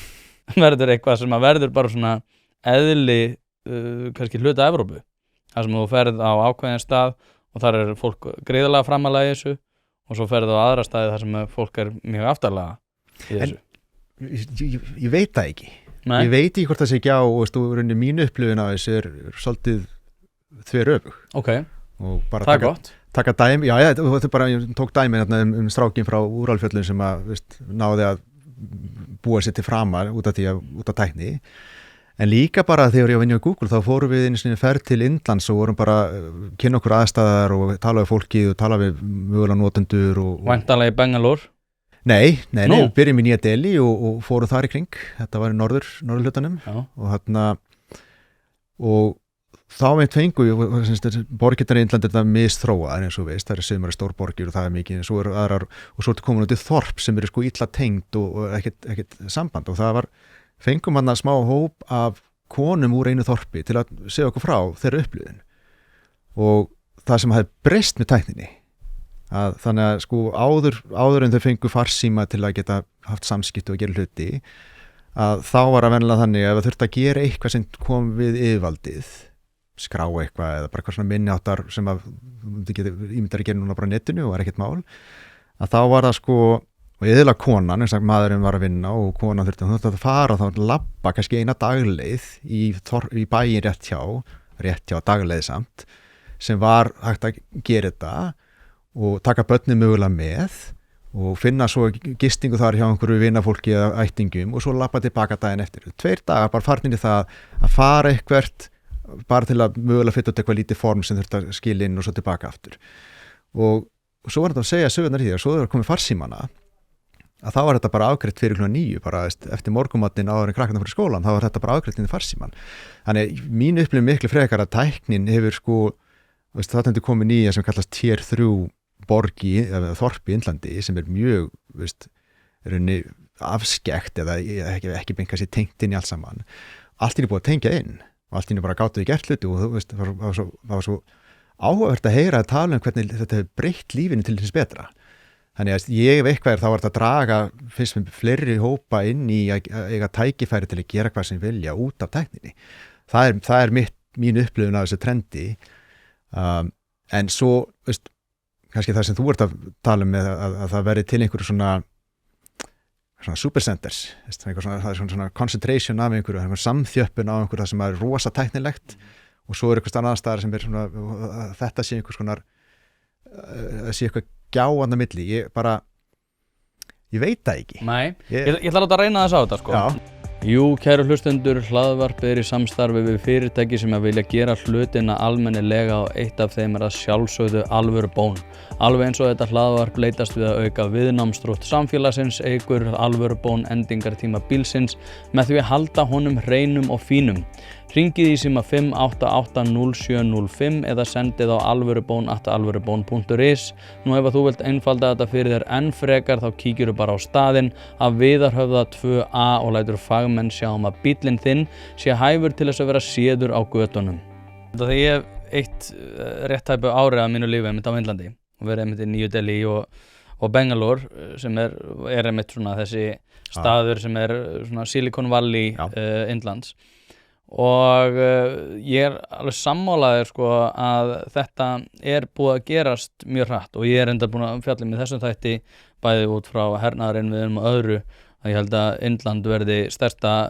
verður eitthvað sem að verður bara svona eðli kannski hluta Evrópu þar sem þú ferð á ákveðin stað og þar er fólk greiðalega framalega í þessu og svo ferð á aðra staði þar sem fólk er mjög aftarlega í þessu ég veit það ekki Ég veit ekki hvort það sé ekki á og mínu upplifun á þessu er svolítið þveröfug og bara taka dæmi þetta bara, ég tók dæmi strákin frá Úralfjöllum sem að náði að búa sér til framar út af tækni en líka bara þegar ég var inn á Google þá fórum við einu sinni ferð til Indlands og vorum bara kynna okkur aðstæðar og tala við fólki og tala við mögulega notendur Væntanlega í Bangalore? Nei, við byrjum í Nýja Delhi og fórum þar í kring þetta var í norðurhlutanum og þá fengu borgirnar í Indlandi þetta misþróaðar eins og veist, það eru sumari stór borgir og það er mikið, svo eru aðrar og svo er komin út í þorp sem eru sko illa tengd og ekkert samband og það fengum hann að smá hóp af konum úr einu þorpi til að segja okkur frá þeirra upplifun og það sem hafði breyst með tækninni þannig að sko áður en þau fengu farsíma til að geta haft samskipti og gera hluti að þá var að venlega þannig að ef það þurfti að gera eitthvað sem kom við yfirvaldið skrá eitthvað eða bara eitthvað svona minniháttar sem að ímyndar að gera núna bara á netinu og er ekkert mál að þá var það sko og eðilega konan, eins og maðurinn var að vinna og konan þurfti að fara þá labba kannski eina dagleið í bæin rétt hjá dagleið samt sem var hægt að gera þetta og taka börnin mögulega með og finna svo gistingu þar hjá einhverju vinafólki eða ættingum og svo labba tilbaka daginn eftir 2 dagar bara farnir í það að fara eitthvert bara til að mögulega fylla út eitthvað lítið form sem þurfti að skilja inn og svo tilbaka aftur og svo var þetta að segja sögurnar í því og svo þegar komið farsímana að þá var þetta bara afgreitt fyrir 9 bara eftir morgunmatinn áður en krakkarnir fyrir skólan þá var þetta bara afgreitt inn í farsíman þannig mín upplifun miklu frekar að tæknin hefur sko það er komin í það sem kallast tier 3 borgi eða þorpi í Indlandi sem mjög afskekt eða ekki benga sér tengt inn í allt saman. Allt búið að tengja inn og allt bara gátu við gert hluti og það var svo áhugavert að heyra að tala hvernig þetta hefur breytt lífinu til þess betra. Þannig að ég eitthvað þá var þetta að draga fyrst með fleiri hópa inn í að eiga tækifæri til að gera hvað sem vilja út af tækninni. Það mín upplifun af þessu trendi. En svo, kannski það sem þú ert að tala með að það veri til einhverju svona supercenters, það er svona concentration af einhverju, samþjöppun á einhverju það sem er rosa tæknilegt og svo einhvers annar staðar sem svona, þetta sé einhvers konar sé eitthvað gjáðan á milli, ég veit það ekki. Nei, ég ætla að láta að reyna þess á þetta sko. Já. Jú, kæru hlustendur, hlaðvarpið í samstarfi við fyrirtæki sem vilja gera hlutina almennilega og eitt af þeim að sjálfsögðu alvöru bón. Alveg eins og þetta hlaðvarp leitast við að auka viðnámsþrótt samfélagsins, eykur alvöru bón endingartíma bílsins með því að halda honum hreinum og fínum. Hringið í síma 5880705 eða sendið á alvörubón@alvörubón.is. Nú ef þú vilt einfalda þetta fyrir þér enn frekar þá kíkirðu bara á staðinn að Viðarhöfða 2A og lætur fagmenn sjá að bíllinn þinn sé hæfur til þess að vera séður á götunum. Þegar ég hef eitt rétt tæpu árið af mínu lífi einmitt á Indlandi og verið einmitt í New Delhi og Bangalore sem er einmitt svona þessi staður sem er svona Silicon Valley Indlands. Og ég alveg sammálaður sko að þetta búið að gerast mjög hratt og ég enda búin að fjalla með þessum þætti bæði út frá hernaðarinnviðum og öðru að ég held að Indland verði stærsta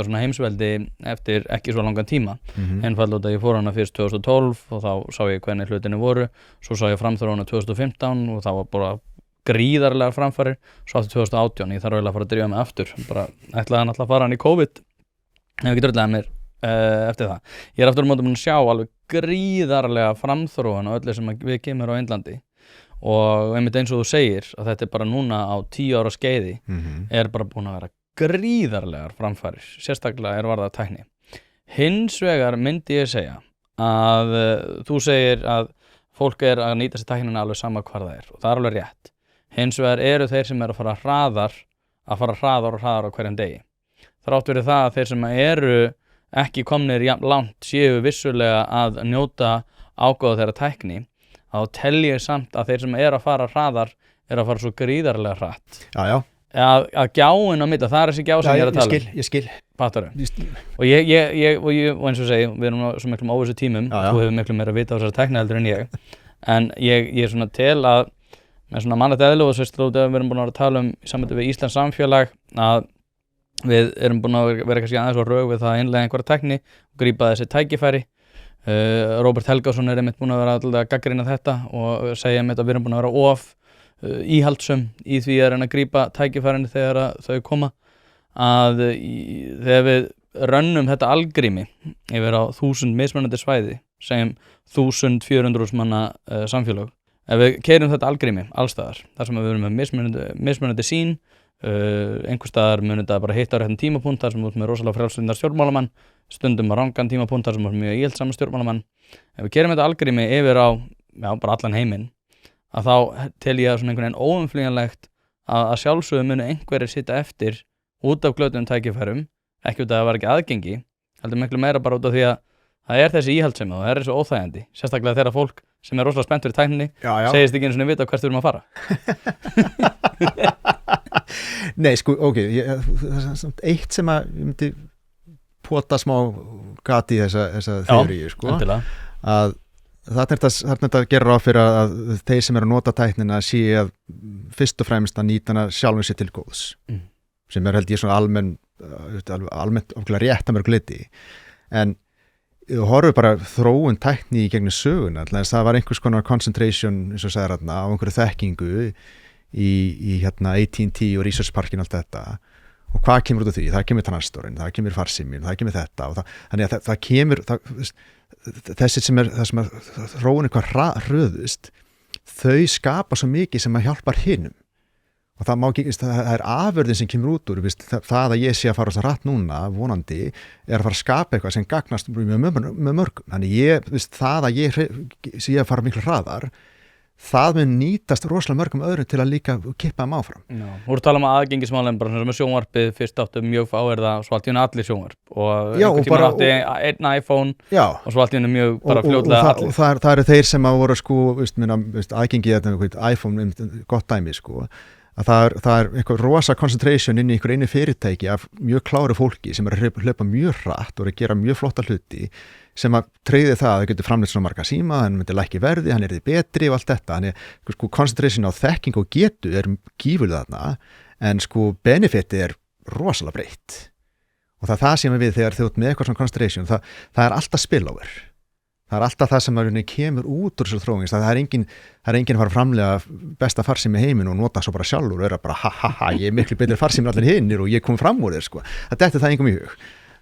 svona heimsveldi eftir ekki svo langan tíma. Einfaldlega út að ég fór hana fyrst 2012 og þá sá ég hvernig hlutinu voru, svo sá ég framþróuna 2015 og það var bara gríðarlegar framfarir, svo aftur 2018 ég þarf vel að fara að drífa mig aftur, bara ætlaði að fara hann í COVID ef ekki dröllaði mér eftir það. Ég aftur á móti búin að sjá alveg gríðarlega framþróun og öllu sem við kemur á Indlandi og einmitt eins og þú segir að þetta bara núna á 10 ára skeiði bara búin að vera gríðarlegar framfarir, sérstaklega varðað tækni. Hins vegar myndi ég segja að þú segir að fólk að nýta sér tæknina alveg sama hvar það og það alveg rétt. Hins vegar eru þeir sem að fara hraðar á hverjum degi. Þrátt verið það að þeir sem eru ekki komnir jafn langt séu vissulega að njóta ágóða þeirra tækni, þá tel ég samt að þeir sem að fara hraðar að fara svo gríðarlega hratt. Já. Að gjáin á mitt, það er þessi gjá sem ég að tala um. Ég skil. Pattaru. Og ég eins og segi, við erum svo miklum óvissu tímum, þú hefur miklu meira að vita á þessari tækni heldur en ég, en ég svona tel að með svona mannlegt eðli og við erum búin að tala í sambandi við Íslands samfélag að við erum búin að vera kannski aðeins og rög við það að innlega einhverja tækni og grípa þessi tækifæri. Róbert Helgason einmitt búin að vera alltaf að gagnrýna þetta og segja einmitt að við erum búin að vera íhaldssöm í því að reyna að grípa tækifærin þegar þau koma. Þegar við rönnum þetta algrými yfir á 1000 mismunandi svæði, segjum 1400 manna samfélög, ef við keyrum þetta algrými allstaðar, þar sem við erum með mismunandi sín, einhvers staðar mun þetta bara hitta á réttan tímapunkt þar sem við erum með rosalega frjálslyndar stjórnmálamann, stundum á rangan tímapunkt þar sem við erum mjög íhaldssamur stjórnmálamann. Ef við keyrum þetta algrými yfir á bara allan heiminn, að þá tel ég að svona einhvern veginn óumflýjanlegt að sjálfsögðu muni einhverjir sitja eftir út af glötuðum tækifærum, ekki út af að það var ekki aðgengi, heldur miklu meira bara út af því að það þessi íhaldssemi og það þessi óþægindi, sérstaklega þegar fólk sem rosalega spennt fyrir tækninni segist ekki einu svona vita hvert við erum að fara. Nei, sko, ok, það er eitt sem að ég myndi pota smá gati í þessa þeoríu, sko, að það er þetta að gera ráð fyrir að þeir sem eru að nota tæknina sé að fyrst og fremst að nýta hana sjálfum sér til góðs, sem held ég svona almennt okkurlega rétt að mörg leyti, en þú horfum bara þróun tækni í gegnum söguna, það var einhvers konar concentration, eins og sagði þarna, á einhverju þekkingu í AT&T og Research Parkin og allt þetta, og hvað kemur út af því? Það kemur transtorin, það kemur farsíminn, það kemur þetta, og þannig að það kemur þessi sem þróun eitthvað hröðust, þau skapa svo mikið sem að hjálpar hinum, og það má ekki, það afurðin sem kemur út úr, það að ég sé að fara svo hratt núna, vonandi, að fara að skapa eitthvað sem gagnast með mörgum, þannig það að ég sé að fara miklu hraðar, það mun nýtast rosalega mörgum öðrum til að líka kippa þeim áfram. Þú voru að tala aðgengismálin bara með sjónvarpið, fyrst áttu mjög fáerða, svo allt í henni allir sjónvarp og einhvern tíma átti einn iPhone og svo allt í henni mjög bara fljótlega allir. Og það eru þeir sem að voru aðgengið iPhone, gott dæmi að það er eitthvað rosa concentration inn í einhver einu fyrirtæki af mjög kláru fólki sem er að hlaupa mjög hratt og að gera mjög flotta hluti sem að treyði það að það getur framleitt svona marga síma, hann myndi lækki verði, hann er betri og allt þetta, þannig concentration á þekking og getu er gífurlega þarna, en benefiti er rosalega breytt og það sem við þegar þjótt með eitthvað svona concentration, það er alltaf spillover. Það er alltaf það sem kemur út úr þessu þróing, það er enginn að fara að framlega besta farsími heimin og nota svo bara sjálfur og bara ég er miklu betri farsími allir hinnir og ég kom fram úr þér það dettur það engum í hug.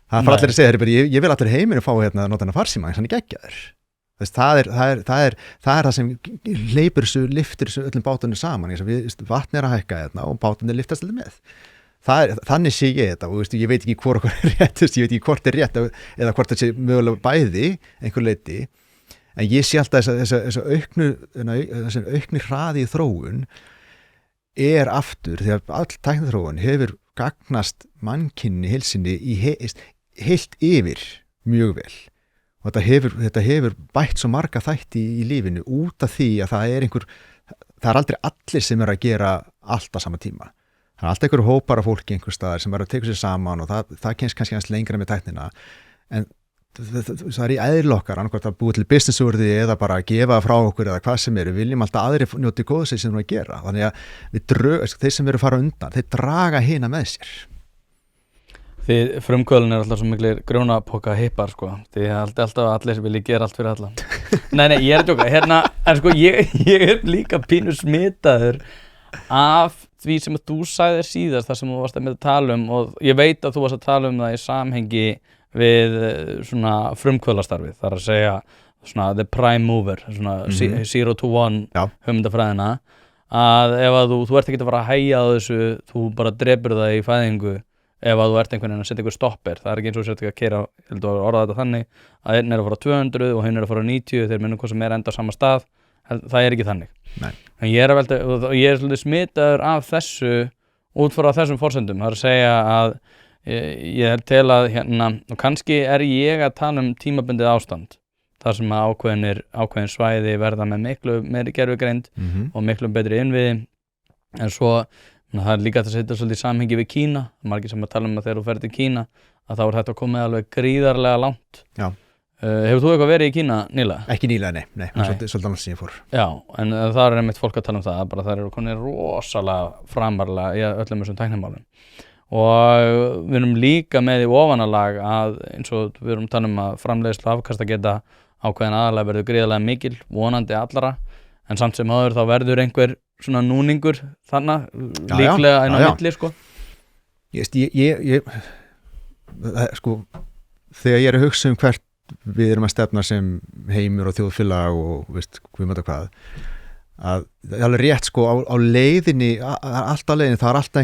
Það fara allir að segja, ég vil allir heiminu fá að nota hennar farsíma, en þannig geggjaður. Það er það sem liftir þessu öllum bátunni saman, vatn er að hækka og bátunni liftast allir með. Þannig sé ég þetta og ég veit ekki hvor okkur er rétt, ég veit ekki hvort er rétt eða hvort þetta sé mögulega bæði einhver leyti, en ég sé alltaf þessu auknu hraði í þróun er aftur því að all tækniþróun hefur gagnast mannkynni heilsinni heilt yfir mjög vel og þetta hefur bætt svo marga þætti í lífinu út af því að það er aldrei allir sem er að gera allt á sama tíma. Það er alltaf einhverju hópar af fólki einhver staðar sem er að teka sér saman og það kemst kannski aðeins lengra með tæknina, en það er í eðli okkar annarkvæmt að búa til business úr því eða bara að gefa frá okkur eða hvað sem við viljum alltaf aðri njóti góðs sem við að gera, þannig að þeir sem eru að fara undan, þeir draga hina með sér. Því frumkvölin er alltaf svo miklir grjónapoka hippar því alltaf allir vilja gera allt fyrir alla. Nei, ég er að djóka, en ég er líka pínu smitaður af því sem þú sagðir síðast, það sem þú varst að tala og ég veit að þú varst að tala það í samhengi við svona frumkvöðlastarfið, þar að segja svona the prime mover, svona 0 to 1 hugmyndafræðina, að ef að þú ert ekki að fara að hægja á þessu, þú bara drepur það í fæðingu ef að þú ert einhvern veginn að setja einhver stopper, það er ekki eins og setja ekki að keyra, ég held að orða þetta þannig að einn er að fara 200 og hinn er að fara 90, þeir minnum hvað sem er enda á sama stað, það er ekki þannig. Nei. En ég er svolítið smitaður af þessu út frá þessum forsendum, það er að segja að ég tel að og kannski er ég að tala tímabundið ástand, þar sem að ákveðin svæði verða með miklu meiri gervigreind og miklu betri innviði, en svo það er líka að setja svolítið í samhengi við Kína, margir sem að tala að þegar þú ferð til Kína að þá er þetta að koma alveg gríðarlega langt. Já. Hefur þú eitthvað verið í Kína nýlega? Ekki nýlega, nei. Svolítið annars sem ég fór. Já, en það er einmitt fólk að tala það, bara það eru konir rosalega framarlega í öllum þessum tæknimálum. Og við erum líka með í ofanalag að eins og við erum tala að framleiðslu afkasta geta ákveðin aðalega verður gríðarlega mikil, vonandi allara, en samt sem áður þá verður einhver svona núningur þannig, líklega inn á milli, þegar ég er að hugsa hvert við erum að stefna sem heimur og þjóðfélag og hvað með hvað, að það er alveg rétt á leiðinni, alltaf leiðinni, það er alltaf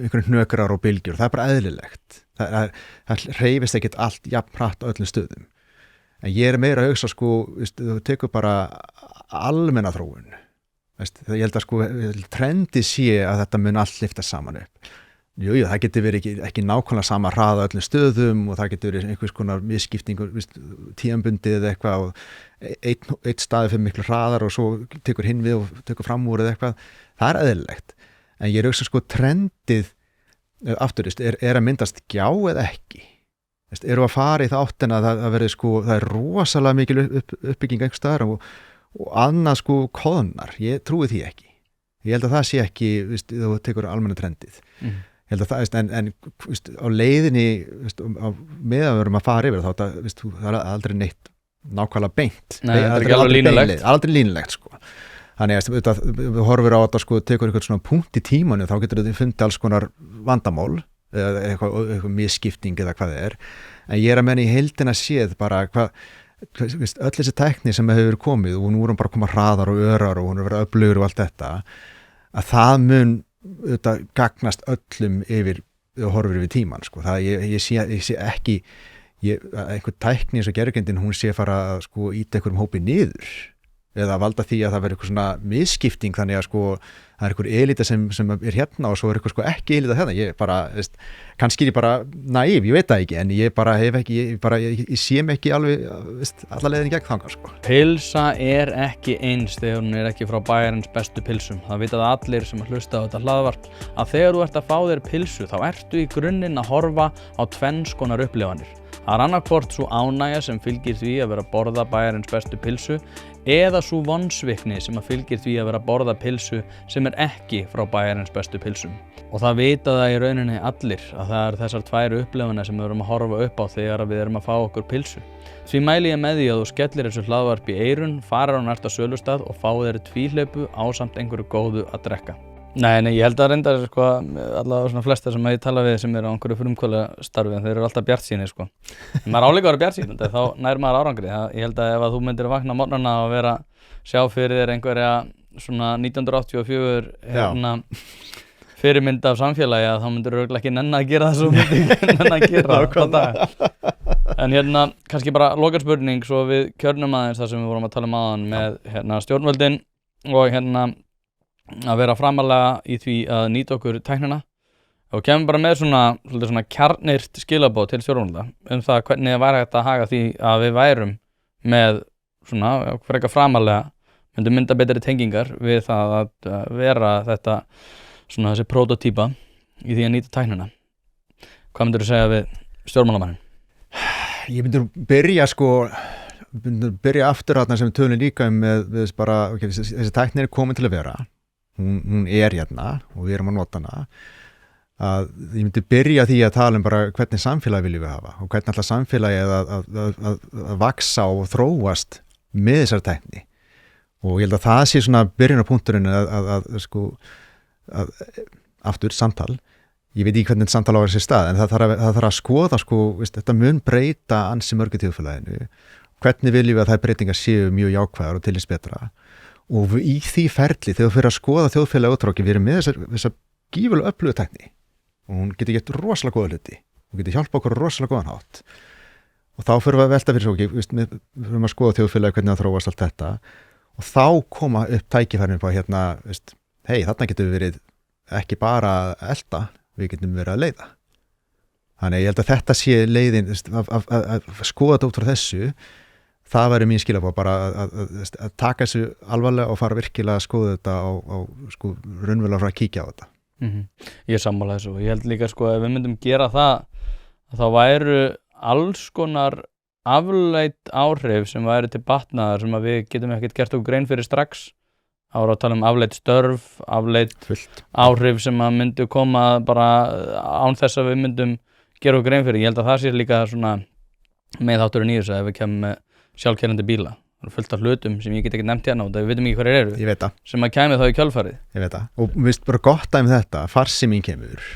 einhver hnökrar og bylgjur, það er bara eðlilegt, það hreyfist ekkert allt jafn hratt á öllum stöðum, en ég er meira að hugsa þú tekur bara almenna þróun, ég held að trendi sé að þetta mun allt lyftast saman upp. Jú, það getur verið ekki nákvæmlega sama hraða öllum stöðum og það getur verið einhvers konar misskiptingur, tímabundið eða eitthvað og einn staði fyrir miklu hraðar og svo tekur hinn við og tekur fram úr eða eitthvað. Það er eðlilegt. En ég er hugsa trendið aftur, er að myndast gjá eða ekki? Eru að fara í það áttina að það verður það er rosalega mikil uppbygging einhvers staðar og annað koðnar. Ég trúi því ekki. Ég held að það sé ekki, þú tekur almenna trendið. Ég held að það, en á leiðinni með að verum að fara yfir það er aldrei neitt nákvæmlega beint. Nei, það er ekki alveg línulegt. Aldrei línulegt, Þannig að við horfum á þetta, tekur eitthvað svona punkt í tímanu, þá getur þið fundið alls konar vandamál, eða eitthvað misskipting eða hvað það er. En ég er að menna í heildina séð bara öll þessi tækni sem hefur komið og nú erum bara að koma hraðar og örar og hún er verið öflugur og allt þetta, að það mun gagnast öllum yfir horfur yfir tíman sko. Það, ég sé ekki einhver tækni eins og gervigreindin hún sé fara að sko íta einhverjum hópi niður eða valda því að það verður eitthvað svona misskipting þannig að sko það einhver elita sem er hérna og svo eitthvað sko ekki elita hérna, ég bara kannski ég bara naív, ég veit það ekki en ég bara hef ekki, ég sé mig ekki alveg alla leiðin gegn þangað sko. Pilsa er ekki eins þegar hún er ekki frá bæjarins bestu pilsum. Það vita það allir sem að hlusta á þetta hlaðvarp að þegar þú ert að fá þér pilsu þá ertu í grunninn að horfa á tvenns konar upplifanir. Það er annarkvort svo ánægja sem fylgir því að vera að borða bæjarins bestu pilsu eða svo vonsvikni sem að fylgir því að vera að borða pilsu sem er ekki frá bæjarins bestu pilsum. Og það vita það í rauninni allir að það eru þessar tvær upplifanir sem við erum að horfa upp á þegar við erum að fá okkur pilsu. Því mæli ég með því að þú skellir þessu hlaðvarp í eyrun, farir á næsta sölustað og fá þér tvíhlaupu ásamt einhverju góðu að drekka. Nei, ég held að reyndar sko, allavega svona flesta sem ég tala við sem eru á einhverju frumkvöðlega starfi en þeir eru alltaf bjartsýnir sko. Maður álíka að vera bjartsýn, þá nær maður árangri. Ég held að ef að þú myndir vakna á morgnana og vera sjá fyrir þér einhverja svona 1984 fyrirmynd af samfélagi að þá myndir þú örugglega ekki nenna að gera það svo myndir nenna að gera það dag. En kannski bara lokaspurning svo við kjörnum aðeins það sem við vorum að tala áðan með stjórnvöldin og að vera framalega í því að nýta okkur tæknina og kemur bara með svona kjarnirt skilaboð til stjórnvalda það hvernig það væri hægt að haga því að við værum með svona frekar framalega myndum mynda betri tengingar við það að vera þetta svona þessi prototýpa í því að nýta tæknina. Hvað myndir þú segja við stjórnmálamannin? Ég myndir byrja aftur þarna sem tölum líka með bara, þessi tækni er komin til að vera. Hún er hérna og við erum að nota hana að ég myndi byrja því að tala um bara hvernig samfélagi viljum við hafa og hvernig alltaf samfélagi að vaksa og þróast með þessar tækni og ég held að það sé svona byrjunarpunkturinn að aftur samtal ég veit ekki hvernig samtal á þessi stað en það þarf að skoða þetta mun breyta ansi mörgu þjóðfélaginu hvernig viljum við að þær breytingar séu mjög jákvæðar og til þess betra og í því ferli þegar þú fyrir að skoða þjóðfélagi útráki við erum með þessa gífurlega öflugu tækni og hún getur gett rosalega góða hluti og getur hjálpa okkur rosalega góðan hátt og þá fyrir við að velta fyrir svo við fyrir að skoða þjóðfélagi hvernig það þróast allt þetta og þá koma upp tækifærin på hei þarna getum við verið ekki bara að elta við getum verið að leiða þannig ég held að þetta sé leiðin að skoða þetta út frá þessu það væri mín skilaboð bara að taka þessu alvarlega og fara virkilega að skoða þetta raunverulega frá að kíkja á þetta. Ég er sammála þessu og ég held líka ef við myndum gera það þá væru alls konar afleidd áhrif sem væri til batnaðar sem að við getum ekkert gert okkur grein fyrir strax. Það voru að tala um afleidd störf, afleidd áhrif sem að myndu koma bara án þess að við myndum gera okkur grein fyrir. Ég held að það sé líka svona meðhátturinn í þessu ef við kemum með sjálfkeyrandi bíla. Það eru fullt af hlutum sem ég get ekki nefnt hérna og við veitum ekki hverjir eru. Ég veit það. Sem að kæmi þá í kjölfarið. Ég veit það. Og við veist bara gott dæmi þetta, farsíminn kemur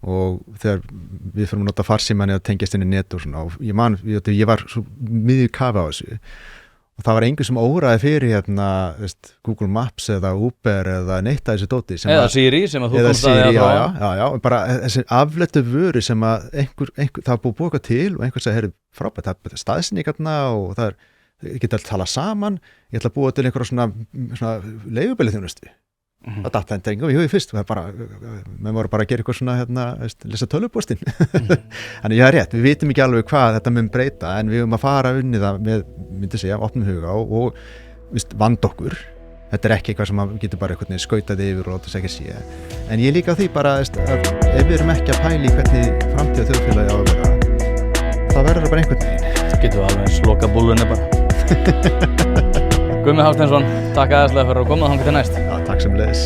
og þegar við fyrir að nota farsímanni að tengjast inn í net og svona og ég var svo miður kafi á þessu og það var einhver sem óraði fyrir Google Maps eða Uber eða neitt að þessu dóti eða Siri sem að þú komst að já, bara þessi afleittu vöru sem að einhver það búið bóka til og einhver sagði, frábært, það er staðsningarna og það ég geta að tala saman, ég ætla að búa til einhverja svona leigubíla þjónustu það datt það enga við hugið fyrst og við voru bara að gera eitthvað svona lesa tölvupóstinn þannig ég er rétt, við vitum ekki alveg hvað þetta mun breyta en við höfum að fara unni það með, myndi segja, opnum huga og vand okkur þetta er ekki eitthvað sem maður getur bara einhvern veginn skautað yfir og láta þess ekki sé en ég líka á því bara að ef við erum ekki að pæla í hvernig framtíð þjóðfélagi á að vera það verður bara einhvern veginn getum við alveg sloka búlunni bara Gummi Hafsteinsson, takk aðeinslega fyrir að koma þangað til næst. Já, takk sem leiðis.